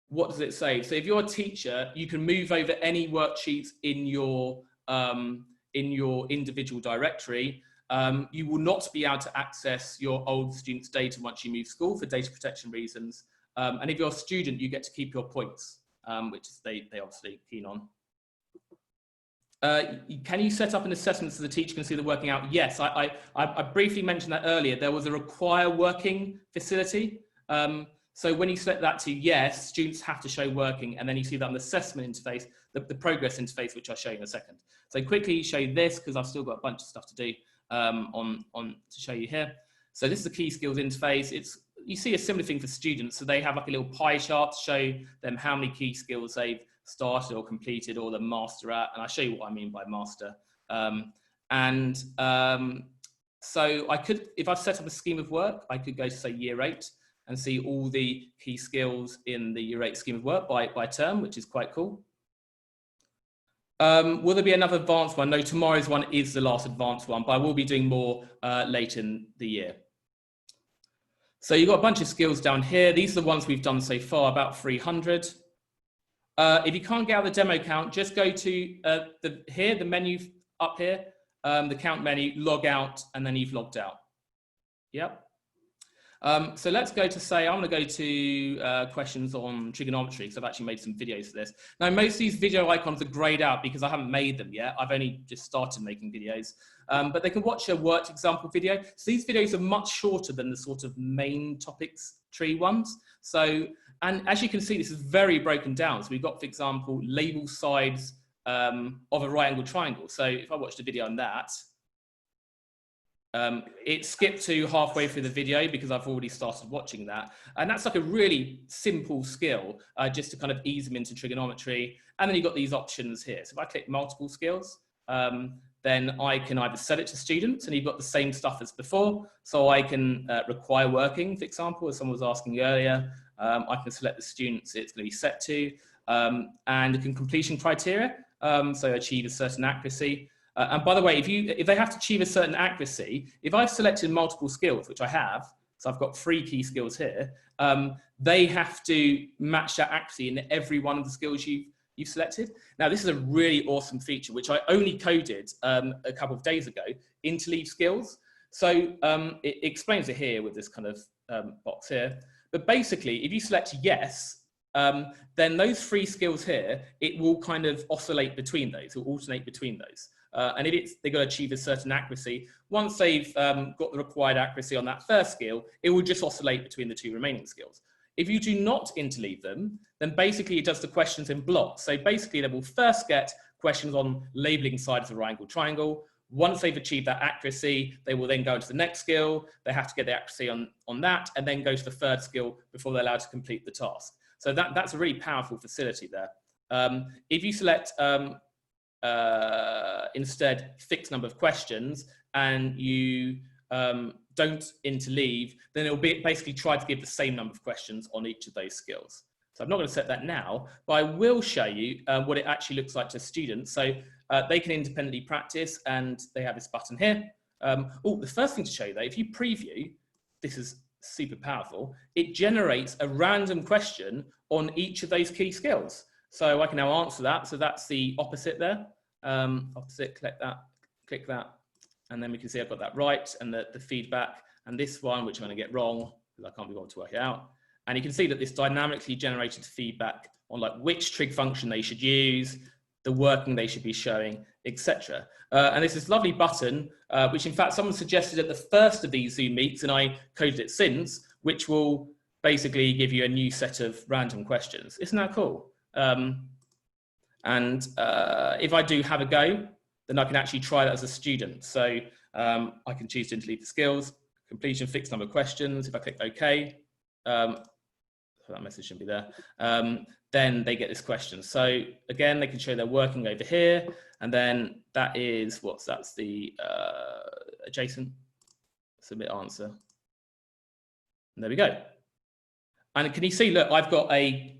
what does it say? So if you're a teacher, you can move over any worksheets in your individual directory. You will not be able to access your old students' data once you move school for data protection reasons. And if you're a student, you get to keep your points, which they obviously keen on. Can you set up an assessment so the teacher can see the working out? Yes, I briefly mentioned that earlier. There was a require working facility. So when you set that to yes, students have to show working, and then you see that on the assessment interface, the progress interface, which I'll show you in a second. So quickly show you this because I've still got a bunch of stuff to do to show you here. So this is the key skills interface. You see a similar thing for students. So they have like a little pie chart to show them how many key skills they've started or completed or the master at. And I'll show you what I mean by master. So I could, if I've set up a scheme of work, I could go to say year 8 and see all the key skills in the year 8 scheme of work by term, which is quite cool. Will there be another advanced one? No, tomorrow's one is the last advanced one, but I will be doing more later in the year. So you've got a bunch of skills down here. These are the ones we've done so far, about 300. If you can't get out the demo count, just go to the menu up here, the count menu, log out, and then you've logged out. Yep. So let's go to say, I'm going to go to questions on trigonometry, because I've actually made some videos for this. Now, most of these video icons are grayed out because I haven't made them yet. I've only just started making videos, but they can watch a worked example video. So these videos are much shorter than the sort of main topics tree ones. So, and as you can see, this is very broken down. So we've got, for example, label sides of a right angled triangle. So if I watched a video on that, it skipped to halfway through the video because I've already started watching that. And that's like a really simple skill just to kind of ease them into trigonometry. And then you've got these options here. So if I click multiple skills, then I can either set it to students, and you've got the same stuff as before. So I can require working, for example, as someone was asking earlier. I can select the students it's going to be set to, and it can completion criteria, so achieve a certain accuracy. And by the way, if they have to achieve a certain accuracy, if I've selected multiple skills, which I have, so I've got 3 key skills here, they have to match that accuracy in every one of the skills you've selected. Now, this is a really awesome feature, which I only coded a couple of days ago into leave skills. So it explains it here with this kind of box here. But basically, if you select yes, then those 3 skills here, it will kind of oscillate between those, or alternate between those. And if they've got to achieve a certain accuracy, once they've got the required accuracy on that first skill, it will just oscillate between the 2 remaining skills. If you do not interleave them, then basically it does the questions in blocks. So basically they will first get questions on labeling sides of a right angled triangle, Once they've achieved that accuracy, they will then go into the next skill. They have to get the accuracy on that and then go to the third skill before they're allowed to complete the task. So that's a really powerful facility there. If you select instead fixed number of questions and you don't interleave, then it'll basically try to give the same number of questions on each of those skills. So I'm not going to set that now, but I will show you what it actually looks like to students. So they can independently practice, and they have this button here. Oh, the first thing to show you though, if you preview, this is super powerful, it generates a random question on each of those key skills. So I can now answer that. So that's the opposite there. Opposite, click that, and then we can see I've got that right, and the feedback, and this one, which I'm going to get wrong because I can't be bothered to work it out. And you can see that this dynamically generated feedback on like which trig function they should use, the working they should be showing, etc. And there's this lovely button, which in fact someone suggested at the first of these Zoom meets, and I coded it since, which will basically give you a new set of random questions. Isn't that cool? If I do have a go, then I can actually try that as a student. So I can choose to delete the skills, completion, fixed number of questions. If I click OK, so that message shouldn't be there. Then they get this question. So again, they can show they're working over here, and then that is that's the adjacent submit answer. And there we go. And can you see, look, I've got a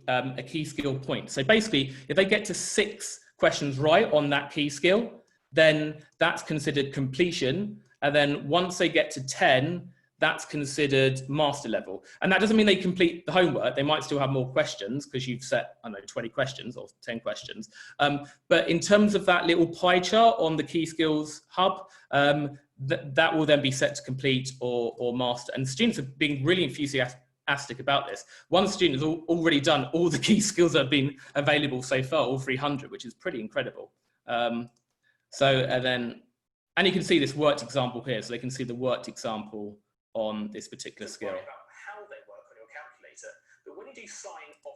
key skill point. So basically, if they get to 6 questions right on that key skill, then that's considered completion. And then once they get to 10, that's considered master level. And that doesn't mean they complete the homework. They might still have more questions because you've set, I don't know, 20 questions or 10 questions. But in terms of that little pie chart on the key skills hub, that will then be set to complete or master. And students are being really enthusiastic about this. One student has already done all the key skills that have been available so far, all 300, which is pretty incredible. And you can see this worked example here. So they can see the worked example on this particular skill. About how they work on your calculator, but when you do sign off.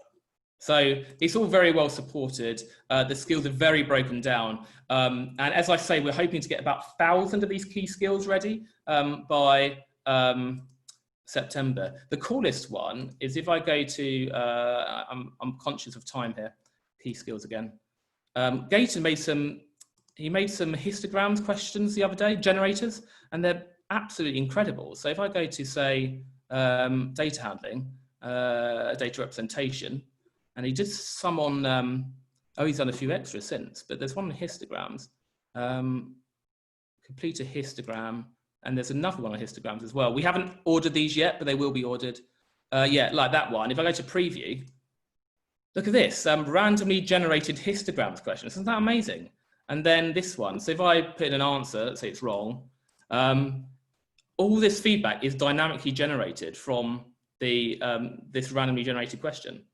So it's all very well supported. The skills are very broken down. And as I say, we're hoping to get about 1,000 of these key skills ready by September. The coolest one is if I go to, I'm conscious of time here, key skills again. Gaten made some histograms questions the other day, generators, and they're absolutely incredible. So if I go to say data handling, data representation, and he did some on, he's done a few extras since, but there's one on histograms, complete a histogram, and there's another one on histograms as well. We haven't ordered these yet, but they will be ordered. Yeah, like that one. If I go to preview, look at this, randomly generated histograms questions. Isn't that amazing? And then this one. So if I put in an answer, let's say it's wrong, all this feedback is dynamically generated from the this randomly generated question.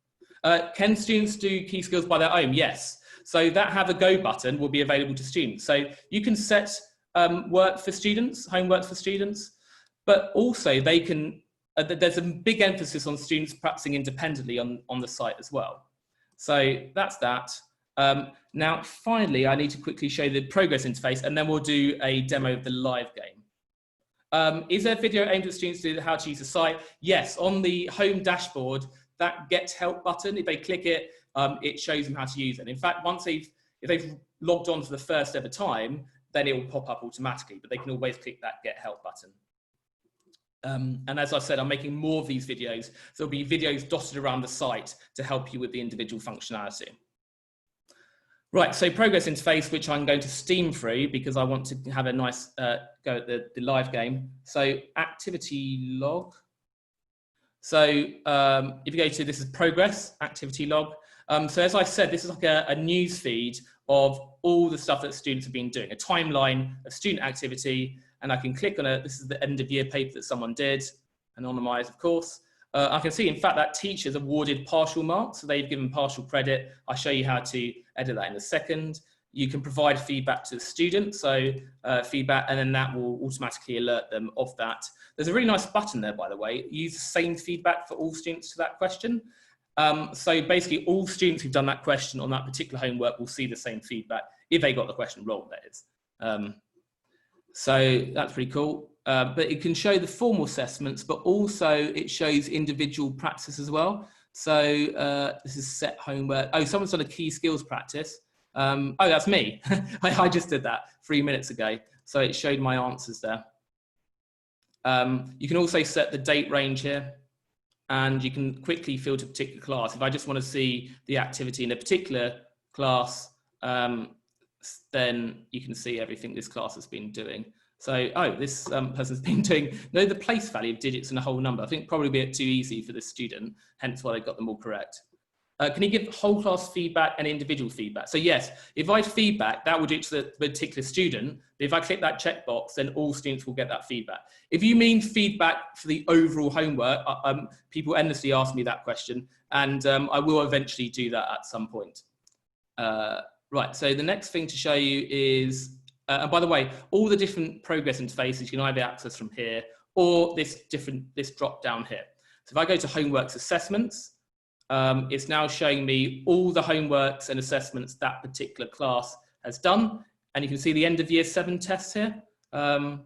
Can students do key skills by their own? Yes. So that have a go button will be available to students. So you can set work for students, homework for students, but also they can, there's a big emphasis on students practicing independently on the site as well. So that's that. Now, finally, I need to quickly show the progress interface, and then we'll do a demo of the live game. Is there a video aimed at students to do how to use the site? Yes, on the home dashboard, that Get Help button, if they click it, it shows them how to use it. In fact, if they've logged on for the first ever time, then it will pop up automatically, but they can always click that Get Help button. And as I said, I'm making more of these videos. So there'll be videos dotted around the site to help you with the individual functionality. Right, so progress interface, which I'm going to steam through because I want to have a nice go at the live game. So activity log. So if you go to, this is progress, activity log. So as I said, this is like a news feed of all the stuff that students have been doing, a timeline of student activity, and I can click on it. This is the end of year paper that someone did, anonymized, of course. I can see, in fact, that teachers awarded partial marks, so they've given partial credit. I'll show you how to edit that in a second. You can provide feedback to the student, so feedback, and then that will automatically alert them of that. There's a really nice button there, by the way. Use the same feedback for all students to that question. So basically, all students who've done that question on that particular homework will see the same feedback if they got the question wrong, that is. So that's pretty cool. But it can show the formal assessments, but also it shows individual practice as well. So this is set homework. Oh, someone's done a key skills practice. Oh, that's me. I just did that 3 minutes ago. So it showed my answers there. You can also set the date range here, and you can quickly filter a particular class. If I just want to see the activity in a particular class, then you can see everything this class has been doing. So, oh, this person's been doing, know the place value of digits and a whole number. I think probably a bit too easy for this student, hence why they got them all correct. Can you give whole class feedback and individual feedback? So yes, if I feedback, that will do it to the particular student. But if I click that checkbox, then all students will get that feedback. If you mean feedback for the overall homework, people endlessly ask me that question, and I will eventually do that at some point. Right, so the next thing to show you is, and by the way, all the different progress interfaces, you can either access from here or this drop down here. So if I go to homeworks assessments, it's now showing me all the homeworks and assessments that particular class has done. And you can see the end of year 7 tests here. If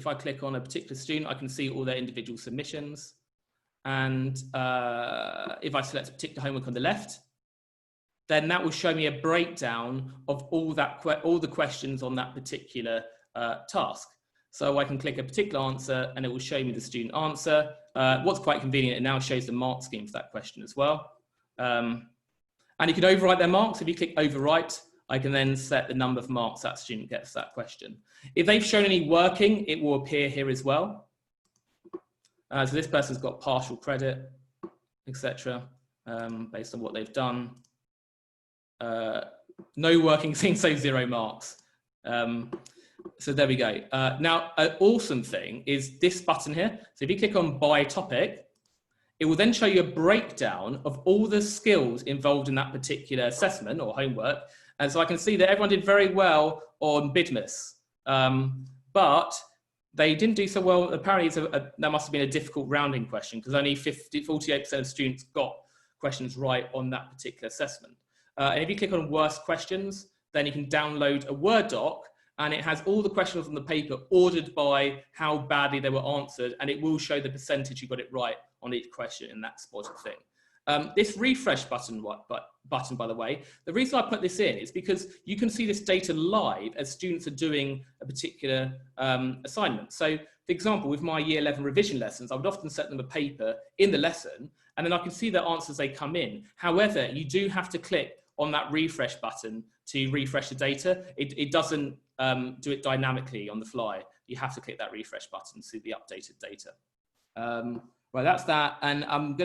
I click on a particular student, I can see all their individual submissions. And if I select a particular homework on the left, then that will show me a breakdown of all the questions on that particular task. So I can click a particular answer and it will show me the student answer. What's quite convenient, it now shows the mark scheme for that question as well. And you can overwrite their marks. If you click overwrite, I can then set the number of marks that student gets for that question. If they've shown any working, it will appear here as well. So this person's got partial credit, etc., based on what they've done. No working thing, so 0 marks. So there we go. Now, an awesome thing is this button here. So if you click on by topic, it will then show you a breakdown of all the skills involved in that particular assessment or homework. And so I can see that everyone did very well on BIDMIS, but they didn't do so well. Apparently, that must have been a difficult rounding question because only 48% of students got questions right on that particular assessment. And if you click on worst questions, then you can download a Word doc, and it has all the questions on the paper ordered by how badly they were answered, and it will show the percentage you got it right on each question in that sort of thing. This refresh button, by the way, the reason I put this in is because you can see this data live as students are doing a particular assignment. So, for example, with my year 11 revision lessons, I would often set them a paper in the lesson, and then I can see their answers they come in. However, you do have to click on that refresh button to refresh the data. It doesn't do it dynamically on the fly. You have to click that refresh button to see the updated data. Right, that's that. And I'm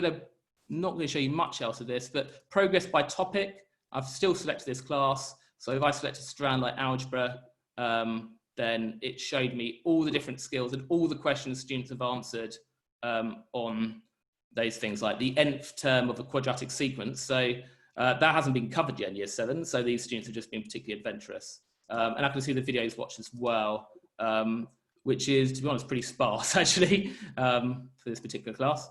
not going to show you much else of this, but progress by topic, I've still selected this class. So if I select a strand like algebra, then it showed me all the different skills and all the questions students have answered on those things like the nth term of a quadratic sequence. So that hasn't been covered yet in year 7. So these students have just been particularly adventurous. And I can see the videos watched as well, which is, to be honest, pretty sparse actually for this particular class.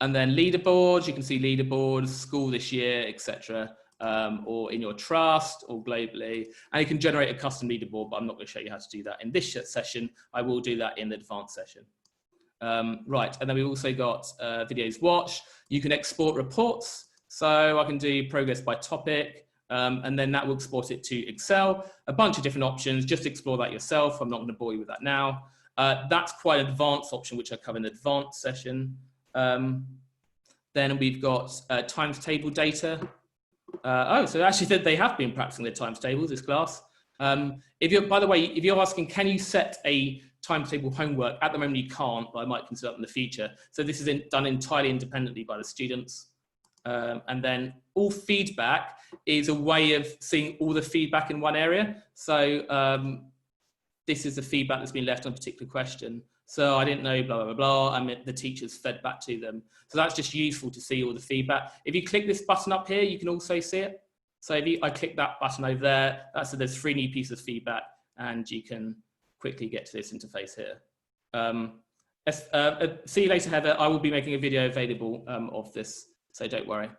And then leaderboards, you can see leaderboards, school this year, etc., or in your trust or globally. And you can generate a custom leaderboard, but I'm not going to show you how to do that in this session. I will do that in the advanced session. Right, and then we've also got videos watched. You can export reports. So I can do progress by topic, and then that will export it to Excel. A bunch of different options, just explore that yourself. I'm not going to bore you with that now. That's quite an advanced option, which I cover in the advanced session. Then we've got times table data. So actually they have been practicing their times tables, this class. By the way, if you're asking, can you set a times table homework? At the moment you can't, but I might consider that in the future. So this is done entirely independently by the students. And then all feedback is a way of seeing all the feedback in one area. So this is the feedback that's been left on a particular question. So I didn't know, blah, blah, blah, blah, and the teachers fed back to them. So that's just useful to see all the feedback. If you click this button up here, you can also see it. So if I click that button over there, so there's 3 new pieces of feedback, and you can quickly get to this interface here. See you later, Heather. I will be making a video available of this, so don't worry.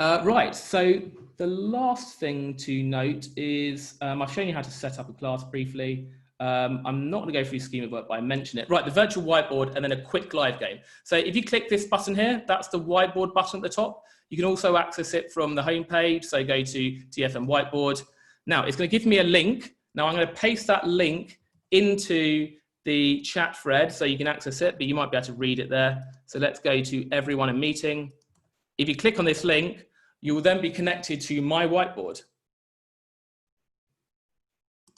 Right, so the last thing to note is I've shown you how to set up a class briefly. I'm not going to go through scheme of work, but I mentioned it. Right, the virtual whiteboard and then a quick live game. So if you click this button here, that's the whiteboard button at the top. You can also access it from the home page. So go to DFM whiteboard. Now it's going to give me a link. Now I'm going to paste that link into the chat thread so you can access it, but you might be able to read it there. So let's go to everyone in meeting. If you click on this link, you will then be connected to my whiteboard.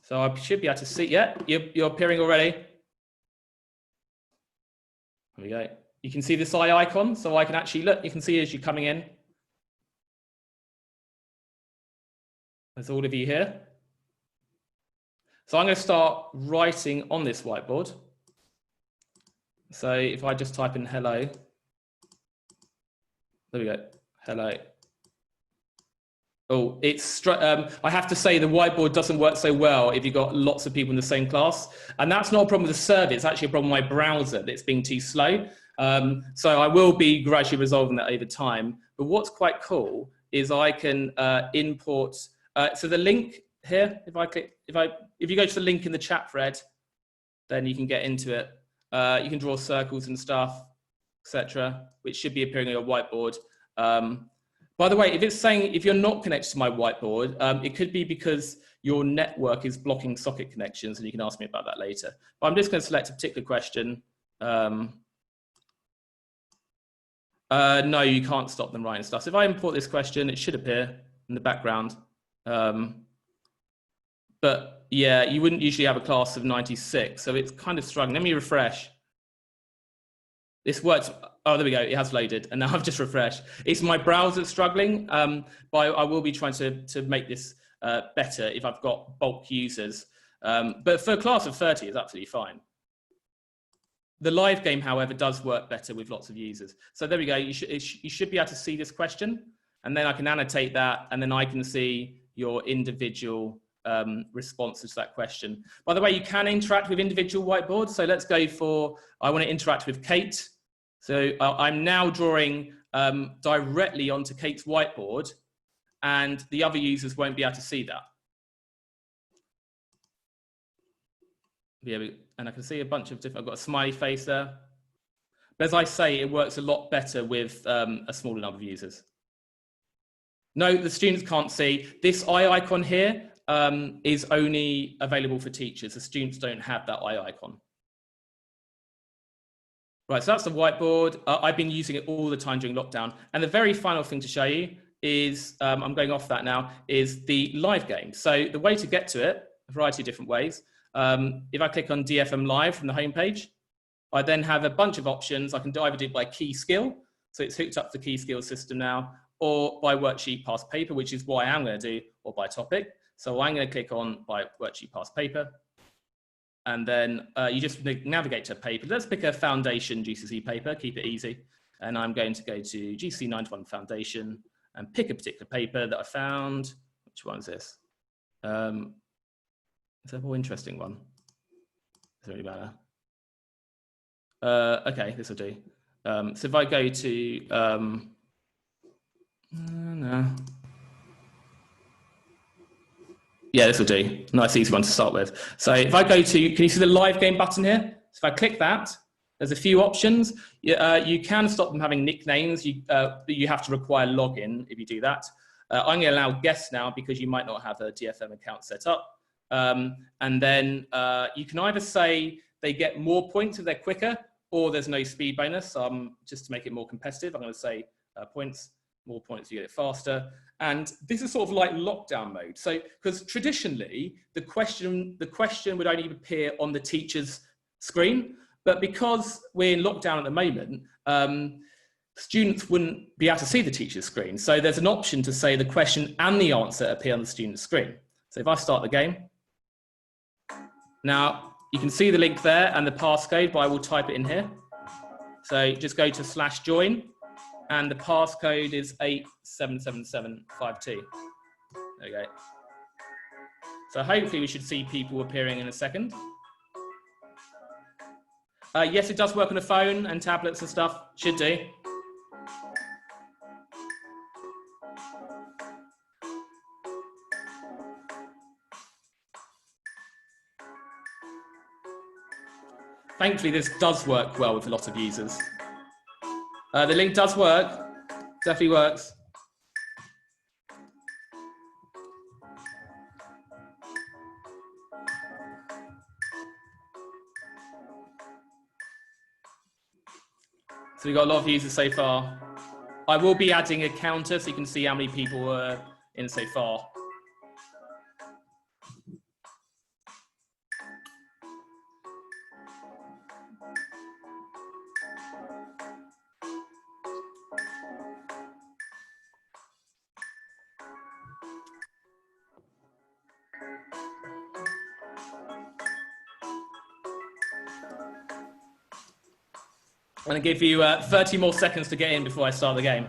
So I should be able to see, yeah, you're appearing already. There we go. You can see this eye icon, so I can actually look, you can see as you're coming in. There's all of you here. So I'm going to start writing on this whiteboard. So if I just type in hello, there we go, hello. Oh, I have to say the whiteboard doesn't work so well if you've got lots of people in the same class. And that's not a problem with the server, it's actually a problem with my browser that's being too slow. So I will be gradually resolving that over time. But what's quite cool is I can import, so the link here, if you go to the link in the chat thread, then you can get into it. You can draw circles and stuff, etc., which should be appearing on your whiteboard. By the way, if it's saying, if you're not connected to my whiteboard, it could be because your network is blocking socket connections, and you can ask me about that later. But I'm just going to select a particular question. No, you can't stop them writing stuff. So if I import this question, it should appear in the background. But yeah, you wouldn't usually have a class of 96, so it's kind of struggling. Let me refresh. This works. Oh, there we go. It has loaded, and now I've just refreshed. It's my browser struggling, but I will be trying to make this better if I've got bulk users. But for a class of 30, it's absolutely fine. The live game, however, does work better with lots of users. So there we go. You should be able to see this question, and then I can annotate that, and then I can see your individual responses to that question. By the way, you can interact with individual whiteboards. So let's go for, I want to interact with Kate. So I'm now drawing directly onto Kate's whiteboard, and the other users won't be able to see that. Yeah, and I can see a bunch of different, I've got a smiley face there. But as I say, it works a lot better with a smaller number of users. No, the students can't see. This eye icon here is only available for teachers. The students don't have that eye icon. Right, so that's the whiteboard. I've been using it all the time during lockdown. And the very final thing to show you is, I'm going off that now, is the live game. So the way to get to it, a variety of different ways. If I click on DFM Live from the homepage, I then have a bunch of options. I can either do it by key skill, so it's hooked up to the key skill system now, or by worksheet past paper, which is what I am going to do, or by topic. So I'm going to click on by worksheet past paper. And then you just navigate to a paper. Let's pick a foundation GCSE paper, keep it easy. And I'm going to go to GCSE 91 Foundation and pick a particular paper that I found. Which one is this? It's a more interesting one. Doesn't really matter. Okay, this will do. So if I go to, no. Yeah, this will do. Nice, easy one to start with. So if I go to, can you see the live game button here? So if I click that, there's a few options. You can stop them having nicknames. You have to require login if you do that. I'm going to allow guests now because you might not have a DFM account set up. And then you can either say they get more points if they're quicker, or there's no speed bonus. Just to make it more competitive, I'm going to say points. More points, you get it faster. And this is sort of like lockdown mode. So, because traditionally the question would only appear on the teacher's screen, but because we're in lockdown at the moment, students wouldn't be able to see the teacher's screen. So there's an option to say the question and the answer appear on the student's screen. So if I start the game, now you can see the link there and the passcode, but I will type it in here. So just go to /join. And the passcode is 877752. There you go. So hopefully we should see people appearing in a second. Yes, it does work on a phone and tablets and stuff. Should do. Thankfully, this does work well with a lot of users. The link does work, definitely works. So we've got a lot of users so far. I will be adding a counter so you can see how many people are in so far. I'm going to give you 30 more seconds to get in before I start the game.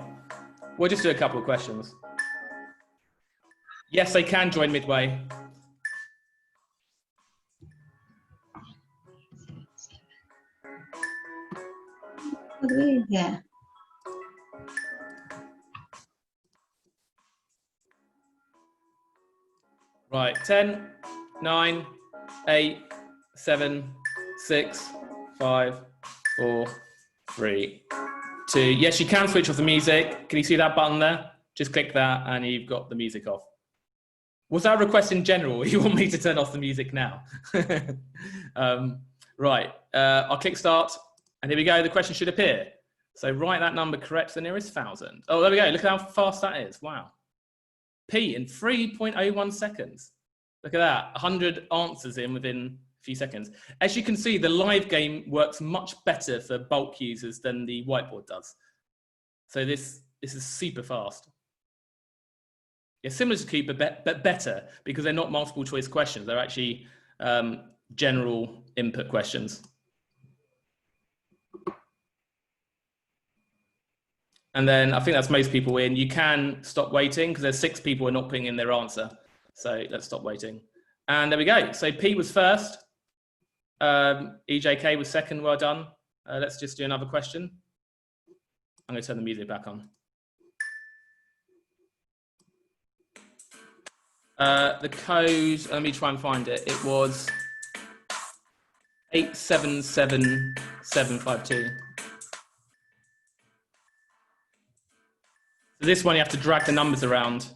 We'll just do a couple of questions. Yes, they can join midway. Yeah. Right, 10, 9, 8, 7, 6, 5, 4, 3, 2. Yes, you can switch off the music. Can you see that button there? Just click that and you've got the music off. Was that a request in general? You want me to turn off the music now? Right, I'll click start and here we go. The question should appear. So write that number correct to the nearest 1,000. Oh, there we go. Look at how fast that is. Wow. P in 3.01 seconds. Look at that, 100 answers in within a few seconds. As you can see, the live game works much better for bulk users than the whiteboard does. So this is super fast. It's similar to Cooper, but better because they're not multiple choice questions. They're actually general input questions. And then I think that's most people in. You can stop waiting because there's 6 people who are not putting in their answer. So let's stop waiting. And there we go. So P was first. EJK was second. Well done. Let's just do another question. I'm going to turn the music back on. The code, let me try and find it. It was 877752. So this one you have to drag the numbers around.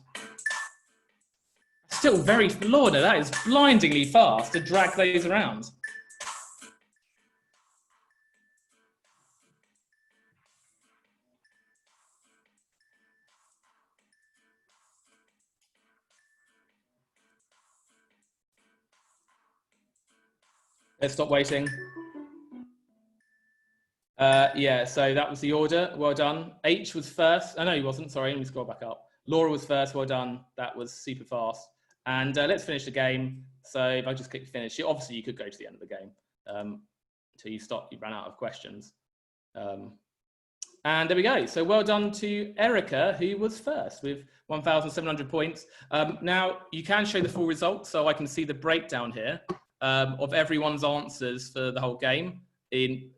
Still very, Lorna, that is blindingly fast to drag those around. Let's stop waiting. Yeah, so that was the order. Well done. H was first. Oh, no, he wasn't. Sorry, let me scroll back up. Laura was first. Well done. That was super fast. And let's finish the game. So if I just click finish, obviously you could go to the end of the game until you ran out of questions. And there we go. So well done to Erica, who was first with 1,700 points. Now you can show the full results, so I can see the breakdown here of everyone's answers for the whole game in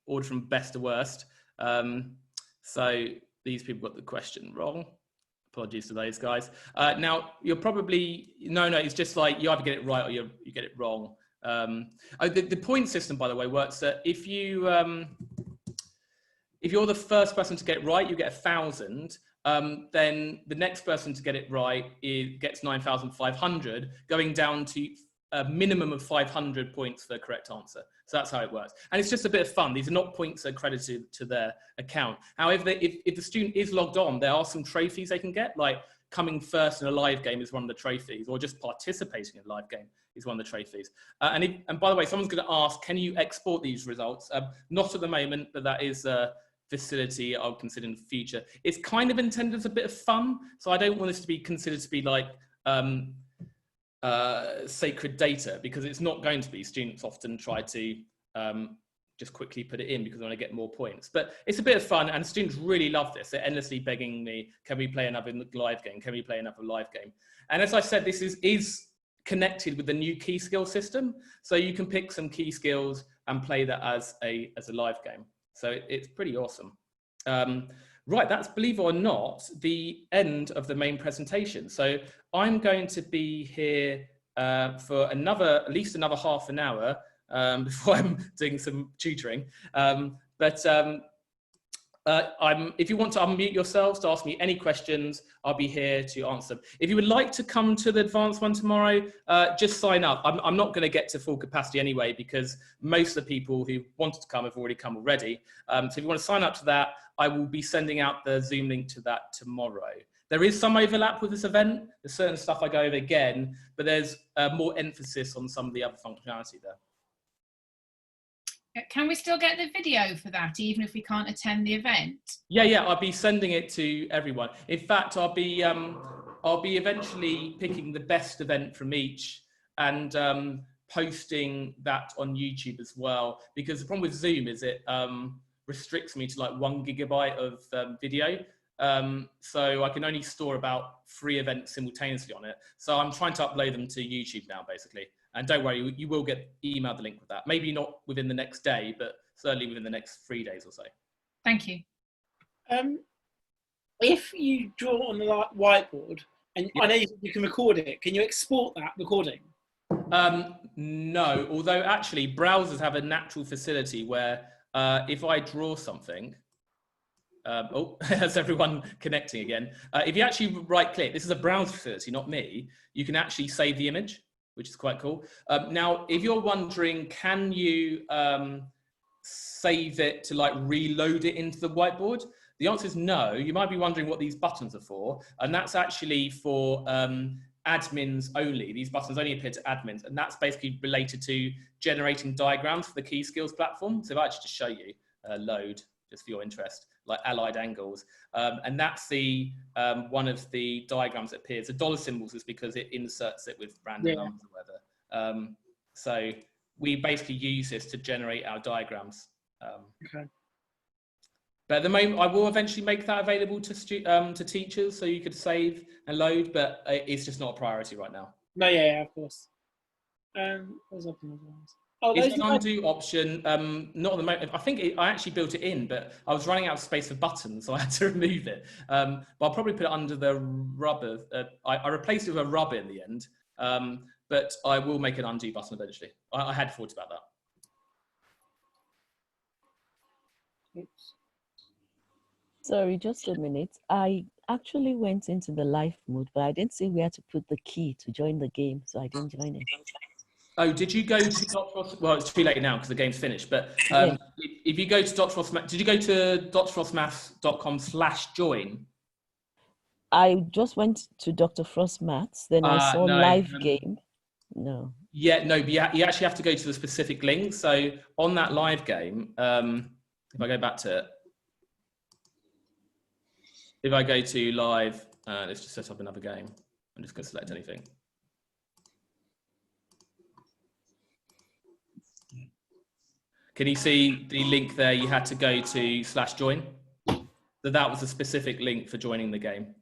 order from best to worst. So these people got the question wrong. Apologies to those guys. Now you're probably, no, it's just like you either get it right or you get it wrong. The point system, by the way, works that if you're the first person to get it right, you get 1,000. Then the next person to get it right gets 9,500, going down to a minimum of 500 points for the correct answer. So that's how it works. And it's just a bit of fun. These are not points accredited to their account. However, if the student is logged on, there are some trophies they can get, like coming first in a live game is one of the trophies, or just participating in a live game is one of the trophies. And by the way, someone's going to ask, can you export these results? Not at the moment, but that is a facility I'll consider in the future. It's kind of intended as a bit of fun. So I don't want this to be considered to be like, sacred data, because it's not going to be. Students often try to just quickly put it in because they want to get more points, but it's a bit of fun and students really love this. They're endlessly begging me, can we play another live game? Can we play another live game? And as I said, this is connected with the new key skill system, so you can pick some key skills and play that as a live game. So it's pretty awesome. Right, that's, believe it or not, the end of the main presentation. So I'm going to be here for at least another half an hour before I'm doing some tutoring. If you want to unmute yourselves to ask me any questions, I'll be here to answer them. If you would like to come to the advanced one tomorrow, just sign up. I'm not going to get to full capacity anyway, because most of the people who wanted to come have already come already. So if you want to sign up to that, I will be sending out the Zoom link to that tomorrow. There is some overlap with this event. There's certain stuff I go over again, but there's more emphasis on some of the other functionality there. Can we still get the video for that, even if we can't attend the event? Yeah, I'll be sending it to everyone. In fact, I'll be eventually picking the best event from each and posting that on YouTube as well. Because the problem with Zoom is it restricts me to like 1 gigabyte of video. So I can only store about 3 events simultaneously on it. So I'm trying to upload them to YouTube now, basically. And don't worry, you will get emailed the link with that. Maybe not within the next day, but certainly within the next 3 days or so. Thank you. If you draw on the whiteboard, and I know you can record it, can you export that recording? No, although actually browsers have a natural facility where if I draw something, that's everyone connecting again. If you actually right click, this is a browser facility, not me, you can actually save the image, which is quite cool. Now, if you're wondering, can you save it to like reload it into the whiteboard? The answer is no. You might be wondering what these buttons are for, and that's actually for admins only. These buttons only appear to admins, and that's basically related to generating diagrams for the key skills platform. So if I actually just show you load, just for your interest, like allied angles, and that's the one of the diagrams that appears. The dollar symbols is because it inserts it with random numbers or whatever. So we basically use this to generate our diagrams. Okay. But at the moment, I will eventually make that available to teachers, so you could save and load, but it's just not a priority right now. No, yeah, of course. It's an undo option, not at the moment. I think I actually built it in, but I was running out of space for buttons, so I had to remove it. But I'll probably put it under the rubber. I replaced it with a rubber in the end, but I will make an undo button eventually. I had thought about that. Oops. Sorry, just a minute. I actually went into the live mode, but I didn't see where to put the key to join the game, so I didn't join it. Oh, did you go to Dr. Ross? Well, it's too late now because the game's finished. But if you go to Dr. Ross, did you go to drfrostmaths.com/join? I just went to Dr. Frost Maths, then I saw live game. No. Yeah, no, but you actually have to go to the specific link. So on that live game, if I go back to it, if I go to live, let's just set up another game. I'm just going to select anything. Can you see the link there? You had to go to /join. So that was a specific link for joining the game.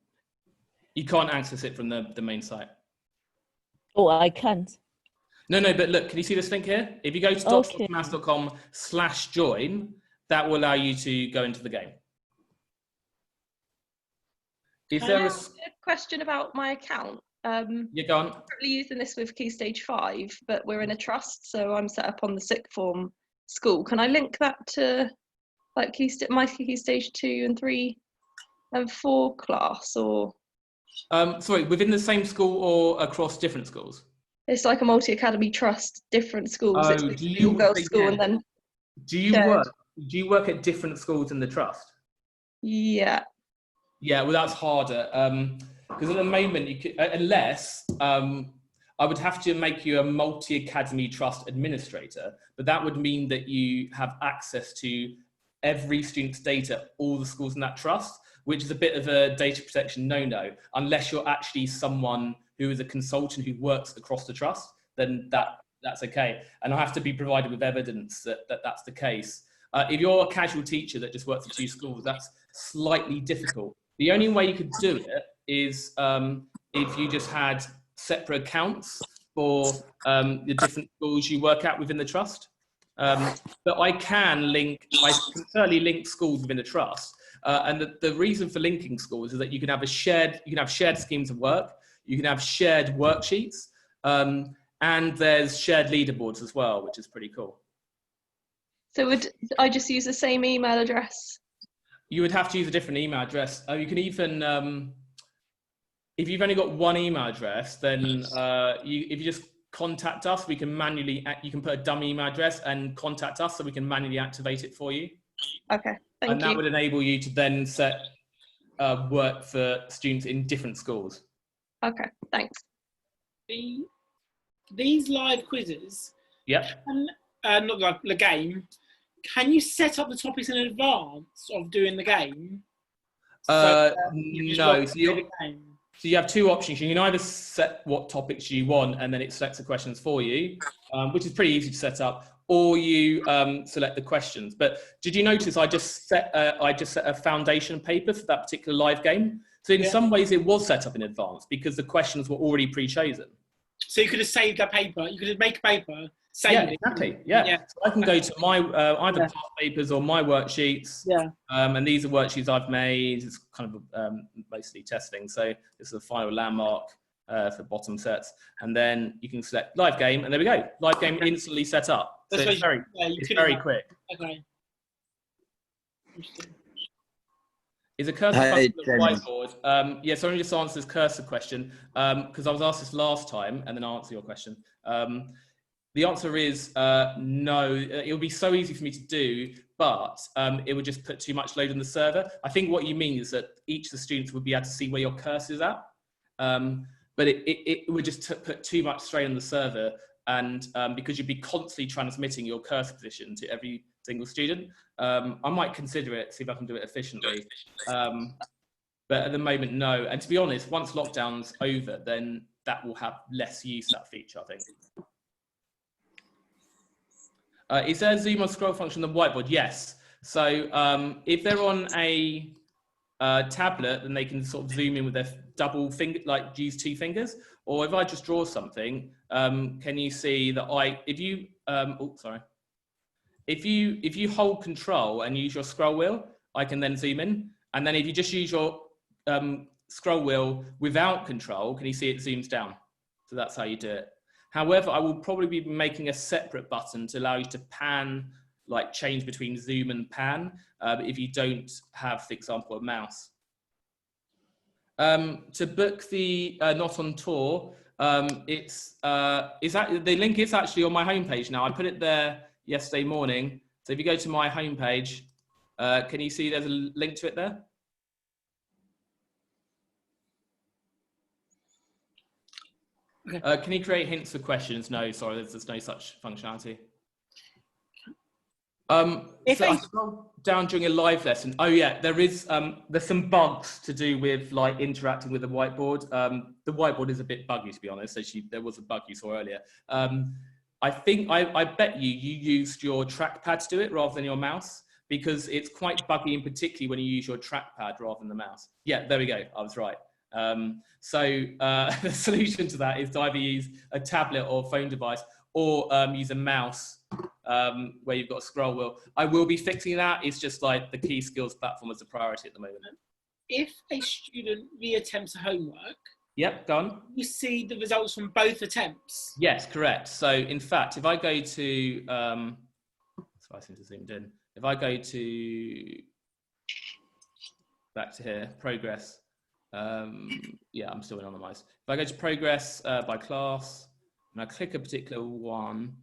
You can't access it from the main site. Oh, I can't. No, but look, can you see this link here? If you go to drfrostmaths.com/join, that will allow you to go into the game. Is there a question about my account? Yeah, go on. I'm currently using this with Key Stage 5, but we're in a trust, so I'm set up on the sixth form school. Can I link that to like my Key Stage 2 and 3 and 4 class, or? Sorry, within the same school or across different schools? It's like a multi-academy trust, different schools. Oh, it's do a you girls' school and then do you work at different schools in the trust? Yeah. Yeah, well, that's harder because at the moment you could, unless I would have to make you a multi-academy trust administrator, but that would mean that you have access to every student's data, all the schools in that trust, which is a bit of a data protection no-no, unless you're actually someone who is a consultant who works across the trust, then that's okay. And I have to be provided with evidence that that's the case. If you're a casual teacher that just works at 2 schools, that's slightly difficult. The only way you could do it is if you just had separate accounts for the different schools you work at within the trust. But I can certainly link schools within the trust. And the reason for linking schools is that you can have shared schemes of work, you can have shared worksheets, and And there's shared leaderboards as well, which is pretty cool. So would I just use the same email address? You would have to use a different email address. You can even, if you've only got one email address, then if you just contact us, we can manually, you can put a dummy email address and contact us so we can manually activate it for you. Okay, thank you. And that would enable you to then set work for students in different schools. Okay, thanks. These live quizzes, Yep. not like the game, can you set up the topics in advance of doing the game? No. So you have two options. You can either set what topics you want and then it selects the questions for you, which is pretty easy to set up, or you select the questions. But did you notice I just set a foundation paper for that particular live game? So in some ways it was set up in advance because the questions were already pre-chosen. So you could have saved that paper. You could have make a paper, save it. Exactly. Yeah. So I can go to my either past papers or my worksheets. Yeah. And these are worksheets I've made. It's kind of basically testing. So this is the final landmark for bottom sets, and then you can select live game, and there we go. Live game instantly set up. So it's very quick. Okay. Is a cursor function on the whiteboard? Yeah, so let me just answer this cursor question, because I was asked this last time, and then I'll answer your question. The answer is no. It would be so easy for me to do, but it would just put too much load on the server. I think what you mean is that each of the students would be able to see where your cursor is at, but it would just put too much strain on the server, and because you'd be constantly transmitting your cursor position to every single student. I might consider it, see if I can do it efficiently. But at the moment, no. And to be honest, once lockdown's over, then that will have less use, that feature, I think. Is there a zoom or scroll function on the whiteboard? Yes. So if they're on a tablet, then they can sort of zoom in with their double finger, like use two fingers. Or if I just draw something, can you see that if you hold control and use your scroll wheel, I can then zoom in. And then if you just use your scroll wheel without control, can you see it zooms down? So that's how you do it. However, I will probably be making a separate button to allow you to pan, like change between zoom and pan, if you don't have, for example, a mouse. To book the Not on Tour, the link is actually on my homepage now. I put it there yesterday morning. So if you go to my homepage, can you see there's a link to it there? Okay. Can you create hints for questions? No, sorry, there's no such functionality. So I scroll down during a live lesson. Oh yeah, there's some bugs to do with like interacting with the whiteboard. The whiteboard is a bit buggy, to be honest. There was a bug you saw earlier. I bet you used your trackpad to do it rather than your mouse, because it's quite buggy, and particularly when you use your trackpad rather than the mouse. Yeah, there we go. I was right. The solution to that is to either use a tablet or phone device, or use a mouse where you've got a scroll wheel. I will be fixing that. It's just like the key skills platform is a priority at the moment. If a student reattempts a homework, yep, go on. You see the results from both attempts. Yes, correct. So in fact, if I go to, so I seem to zoomed in. If I go to, back to here, progress. Yeah, I'm still anonymized. If I go to progress by class, and I click a particular one,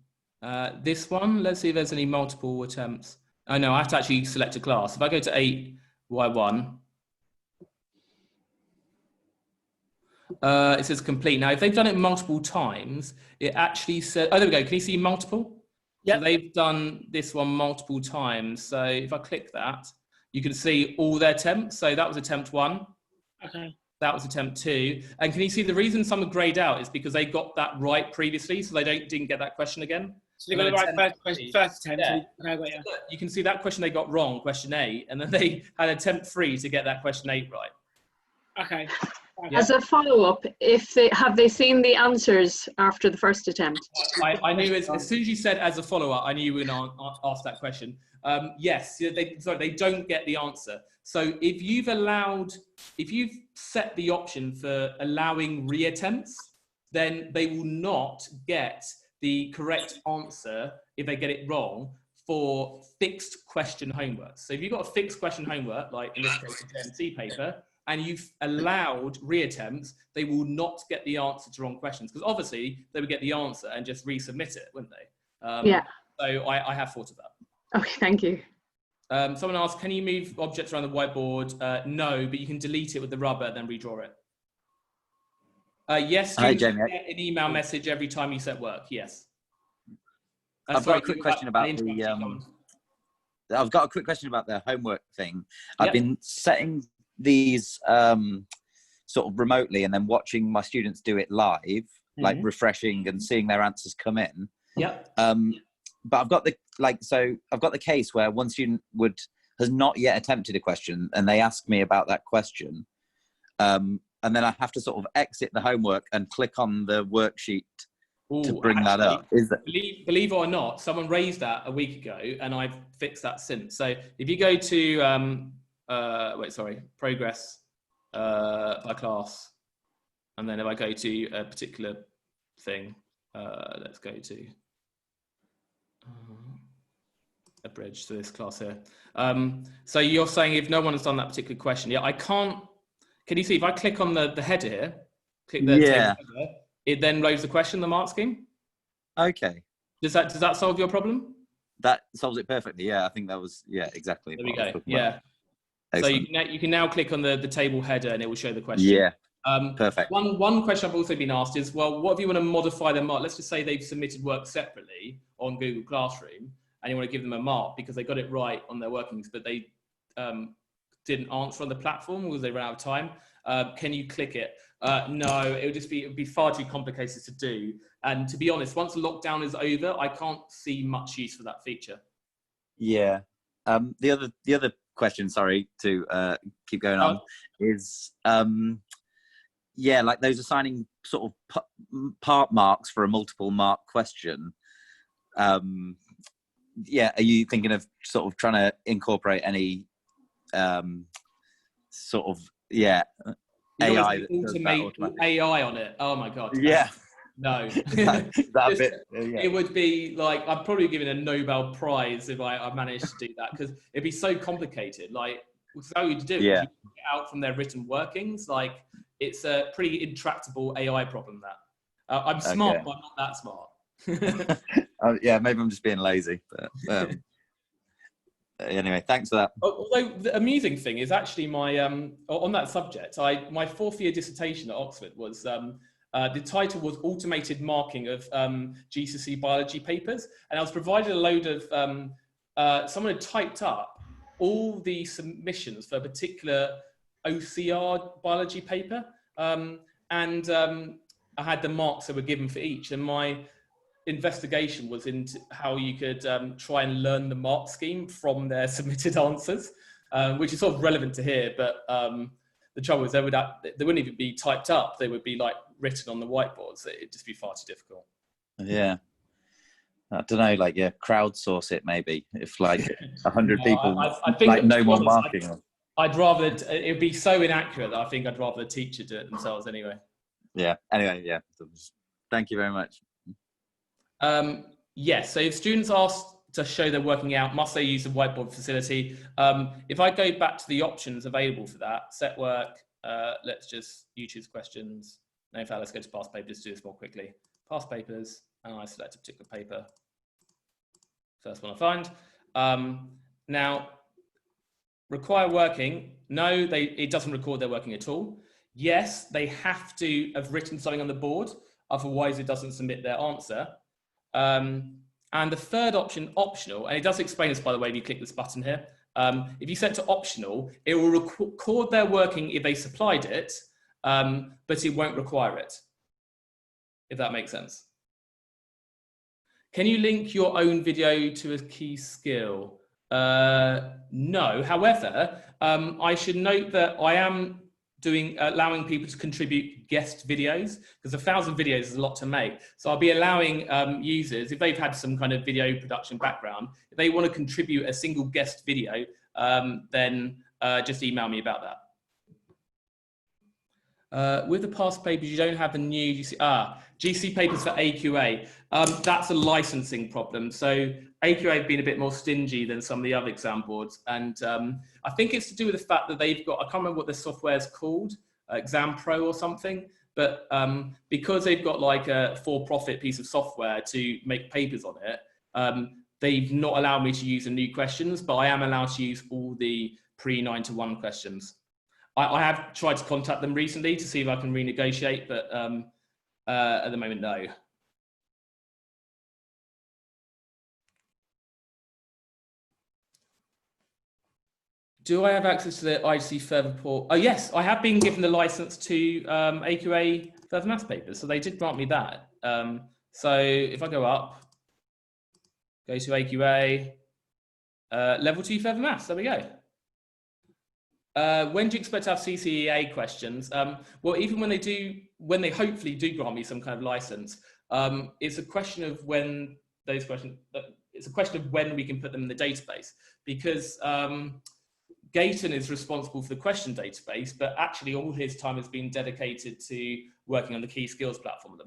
this one, let's see if there's any multiple attempts. Oh no, I have to actually select a class. If I go to 8Y1, it says complete. Now, if they've done it multiple times, it actually says, oh, there we go. Can you see multiple? Yeah. So they've done this one multiple times. So if I click that, you can see all their attempts. So that was attempt 1. Okay. That was attempt 2. And can you see the reason some are grayed out is because they got that right previously, so they didn't get that question again. So they got the right first attempt. Yeah. Okay, yeah. You can see that question they got wrong, question 8, and then they had attempt 3 to get that question 8 right. Okay. Yeah. As a follow-up, have they seen the answers after the first attempt? I knew as soon as you said as a follow-up, I knew you were going to ask that question. Yes, they don't get the answer. So if you've set the option for allowing reattempts, then they will not get the correct answer if they get it wrong for fixed question homework. So if you've got a fixed question homework, like in this case, a JMC paper, and you've allowed reattempts, they will not get the answer to wrong questions, because obviously they would get the answer and just resubmit it, wouldn't they? Yeah. So I have thought of that. Okay, thank you. Someone asked, can you move objects around the whiteboard? No, but you can delete it with the rubber and then redraw it. Yes, Hi, you Jamie. get an email message every time you set work, yes. I've got a quick question about I've got a quick question about the homework thing. I've been setting these sort of remotely and then watching my students do it live, like refreshing and seeing their answers come in. But I've got the case where one student has not yet attempted a question and they ask me about that question. And then I have to sort of exit the homework and click on the worksheet to bring that up. Is that... Believe it or not, someone raised that a week ago and I've fixed that since. So if you go to, progress by class, and then if I go to a particular thing, let's go to a bridge to this class here. So you're saying if no one has done that particular question, I can't. Can you see if I click on the header here, click the table header, it then loads the question, the mark scheme? Okay. Does that solve your problem? That solves it perfectly. Yeah, I think that was, exactly. There we go. Yeah. So you can now click on the table header and it will show the question. Yeah. Perfect. One question I've also been asked is, well, what if you want to modify their mark? Let's just say they've submitted work separately on Google Classroom and you want to give them a mark because they got it right on their workings, but they didn't answer on the platform because they ran out of time. Can you click it? No, it would be far too complicated to do. And to be honest, once lockdown is over, I can't see much use for that feature. Yeah. The other question, sorry to keep going on, is like those assigning sort of part marks for a multiple mark question. Are you thinking of sort of trying to incorporate any sort of AI that does that AI on it? Oh my god. Yeah. No. It would be like, I'm probably giving a Nobel Prize if I managed to do that, because it'd be so complicated. Like, so you do it, you get out from their written workings. Like, it's a pretty intractable AI problem. That I'm smart, but I'm not that smart. Maybe I'm just being lazy. But, anyway, thanks for that. Although the amusing thing is actually my on that subject, my fourth year dissertation at Oxford was the title was Automated Marking of GCSE Biology Papers, and I was provided a load of someone had typed up all the submissions for a particular OCR biology paper, and I had the marks that were given for each, and my investigation was into how you could try and learn the mark scheme from their submitted answers, which is sort of relevant to here, but the trouble is they wouldn't even be typed up, they would be like written on the whiteboard, so it'd just be far too difficult. Yeah. I don't know, like, crowdsource it maybe, if like 100 people, I think like no more marking. I'd rather, it'd be so inaccurate that I think I'd rather the teacher do it themselves anyway. Yeah, anyway, thank you very much. Yes, so if students asked to show their working out, must they use the whiteboard facility? If I go back to the options available for that, set work, let's just choose questions. No, in fact, let's go to past papers to do this more quickly. Past papers, and I select a particular paper. First one I find. Now, require working. No, it doesn't record their working at all. Yes, they have to have written something on the board, otherwise it doesn't submit their answer. And the third option, optional, and it does explain this, by the way, if you click this button here. If you set to optional, it will record their working if they supplied it, but it won't require it, if that makes sense. Can you link your own video to a key skill? No, however, I should note that I am allowing people to contribute guest videos, because 1,000 videos is a lot to make. So I'll be allowing users, if they've had some kind of video production background, if they want to contribute a single guest video, then just email me about With the past papers, you don't have the new GC papers for AQA. That's a licensing problem. So AQA have been a bit more stingy than some of the other exam boards. And I think it's to do with the fact that they've got, I can't remember what the software is called, Exam Pro or something. But because they've got like a for-profit piece of software to make papers on it, they've not allowed me to use the new questions, but I am allowed to use all the pre-9-1 questions. I have tried to contact them recently to see if I can renegotiate, but at the moment, no. Do I have access to the IC Further port? Oh, yes, I have been given the license to AQA Further Maths papers, so they did grant me that. So if I go up, go to AQA, level 2 Further Maths, there we go. When do you expect to have CCEA questions? Well, even when they hopefully do grant me some kind of license, it's a question of when those questions, it's a question of when we can put them in the database, because Gayton is responsible for the question database, but actually all his time has been dedicated to working on the key skills platform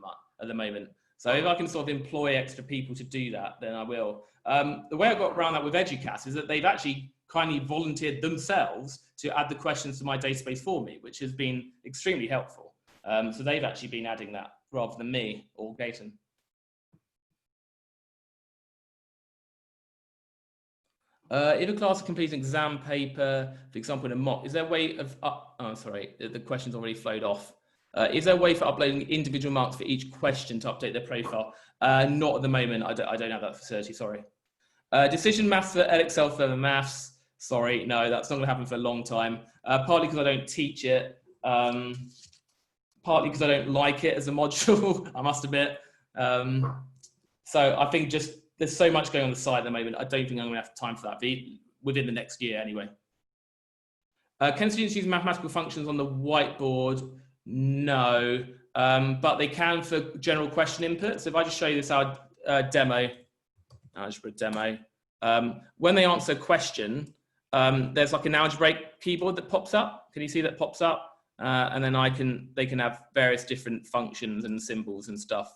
at the moment. So if I can sort of employ extra people to do that, then I will. The way I got around that with Educast is that they've actually kindly volunteered themselves to add the questions to my database for me, which has been extremely helpful. So they've actually been adding that rather than me or Gayton. If a class completes an exam paper, for example, in a mock, is there a way of, oh, sorry, the question's already flowed off. Is there a way for uploading individual marks for each question to update their profile? Not at the moment, I don't have that facility, sorry. Decision maths for Excel Further Maths, sorry, no, that's not gonna happen for a long time. Partly because I don't teach it, partly because I don't like it as a module, I must admit. So I think just, there's so much going on the side at the moment, I don't think I'm gonna have time for that within the next year anyway. Can students use mathematical functions on the whiteboard? No, but they can for general question input. So if I just show you this our demo, I'll just put a demo. When they answer a question, there's like an algebraic keyboard that pops up. Can you see that pops up? And then they can have various different functions and symbols and stuff.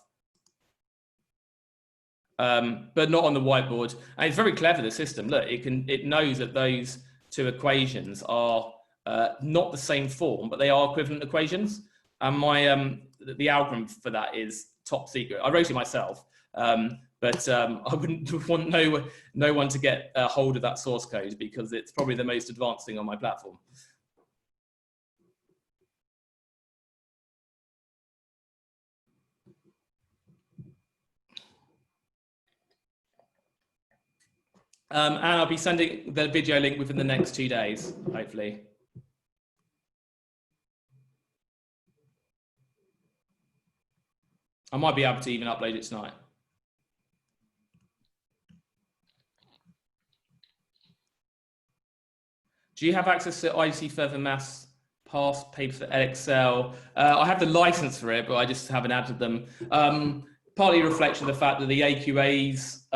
But not on the whiteboard. And it's very clever, the system. Look, it knows that those two equations are not the same form, but they are equivalent equations. And the algorithm for that is top secret. I wrote it myself, but I wouldn't want no one to get a hold of that source code because it's probably the most advanced thing on my platform. And I'll be sending the video link within the next 2 days, hopefully. I might be able to even upload it tonight. Do you have access to IC Further Maths past papers for Excel? I have the license for it, but I just haven't added them. Partly a reflection of the fact that the AQA's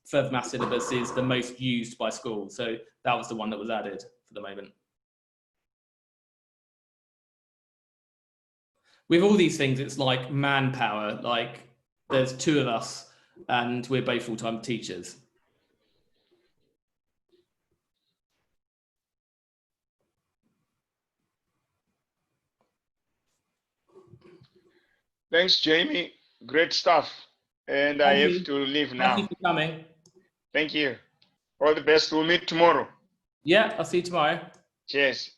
Further Maths syllabus is the most used by schools. So that was the one that was added for the moment. With all these things, it's like manpower, like there's 2 of us and we're both full-time teachers. Thanks, Jamie. Great stuff. And I have to leave now. Thank you for coming. Thank you. All the best. We'll meet tomorrow. Yeah, I'll see you tomorrow. Cheers.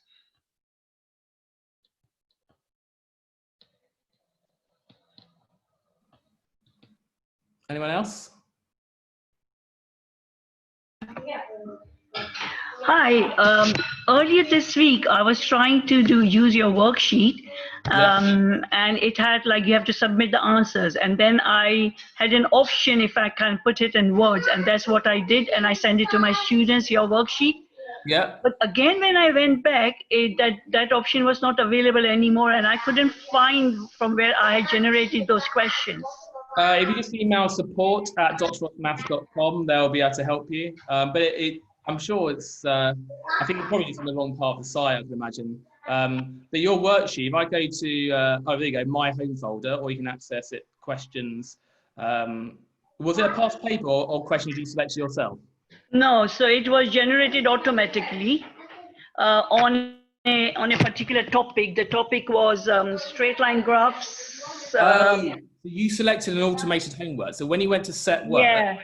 Anyone else? Hi. Earlier this week, I was trying to use your worksheet, and it had like you have to submit the answers, and then I had an option if I can put it in words, and that's what I did, and I sent it to my students, your worksheet. Yeah. But again, when I went back, that option was not available anymore, and I couldn't find from where I had generated those questions. If you just email support@dr.maths.com, they'll be able to help you. But I'm sure it's, I think it's probably just on the wrong part of the site, I can imagine. But your worksheet, if I go to, oh, there you go, my home folder, or you can access it, questions. Was it a past paper or questions you selected yourself? No, so it was generated automatically on a particular topic. The topic was straight line graphs. So you selected an automated homework. So when you went to set work,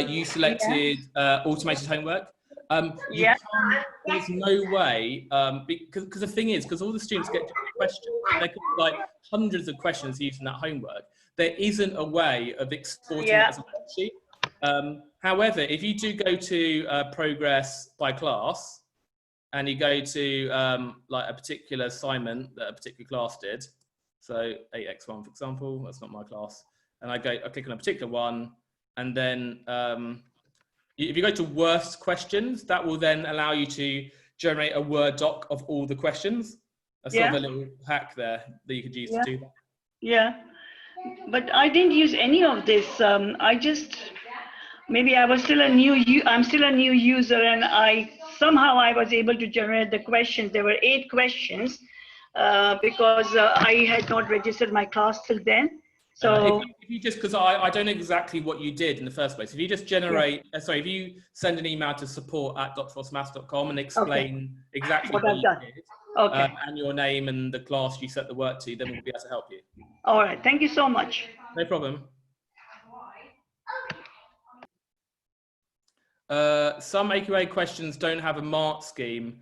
you selected automated homework. There's no way, because the thing is, because all the students get different questions, and they could like hundreds of questions using that homework, there isn't a way of exporting it as a worksheet. However, if you do go to progress by class, and you go to like a particular assignment that a particular class did, so 8x1 for example, that's not my class, and I click on a particular one, and then if you go to worst questions, that will then allow you to generate a Word doc of all the questions. That's sort of a little hack there that you could use to do that. Yeah, but I didn't use any of this. I just, maybe I was still I'm still a new user, and somehow I was able to generate the questions. There were 8 questions because I had not registered my class till then. So if you just, because I don't know exactly what you did in the first place. If you just generate, sorry, if you send an email to support@drfrostmaths.com and explain exactly what you did, and your name and the class you set the work to, then we'll be able to help you. All right, thank you so much. No problem. Some AQA questions don't have a mark scheme.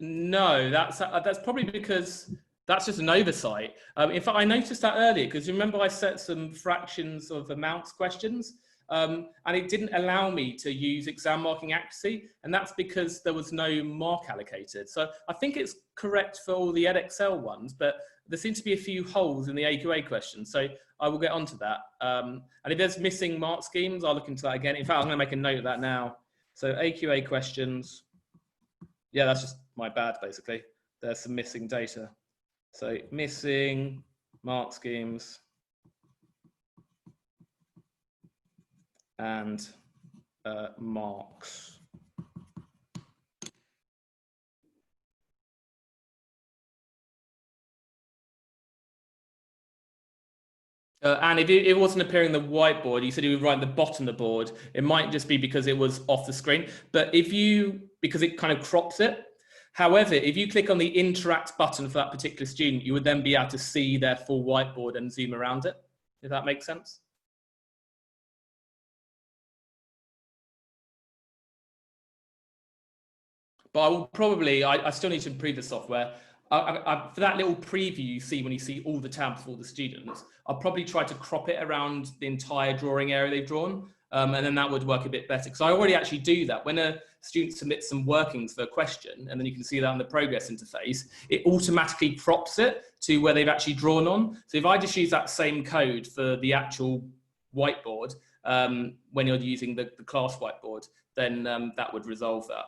No, that's probably because that's just an oversight. In fact, I noticed that earlier because remember I set some fractions of amounts questions, and it didn't allow me to use exam marking accuracy, and that's because there was no mark allocated. So I think it's correct for all the EdXL ones, but there seems to be a few holes in the AQA questions. So I will get onto that. And if there's missing mark schemes, I'll look into that again. In fact, I'm going to make a note of that now. So AQA questions. Yeah, that's just my bad, basically. There's some missing data. So missing mark schemes and marks. And if it wasn't appearing on the whiteboard, you said you would write at the bottom of the board, it might just be because it was off the screen. But because it kind of crops it. However, if you click on the interact button for that particular student, you would then be able to see their full whiteboard and zoom around it, if that makes sense. But I will probably, I still need to improve the software. For that little preview you see when you see all the tabs for all the students, I'll probably try to crop it around the entire drawing area they've drawn. And then that would work a bit better because I already actually do that. When a student submits some workings for a question, and then you can see that on the progress interface, it automatically crops it to where they've actually drawn on. So if I just use that same code for the actual whiteboard, when you're using the class whiteboard, then that would resolve that.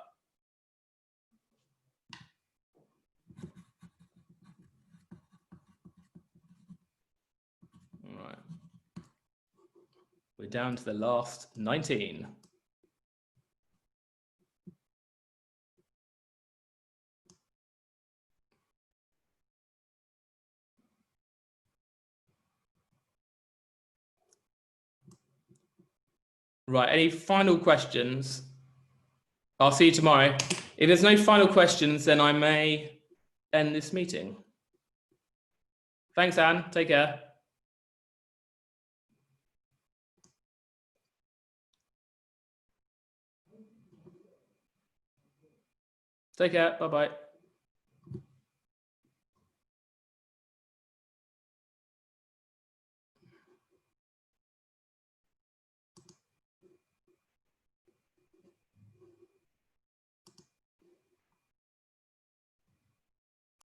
We're down to the last 19. Right, any final questions? I'll see you tomorrow. If there's no final questions, then I may end this meeting. Thanks, Anne. Take care. Take care. Bye-bye.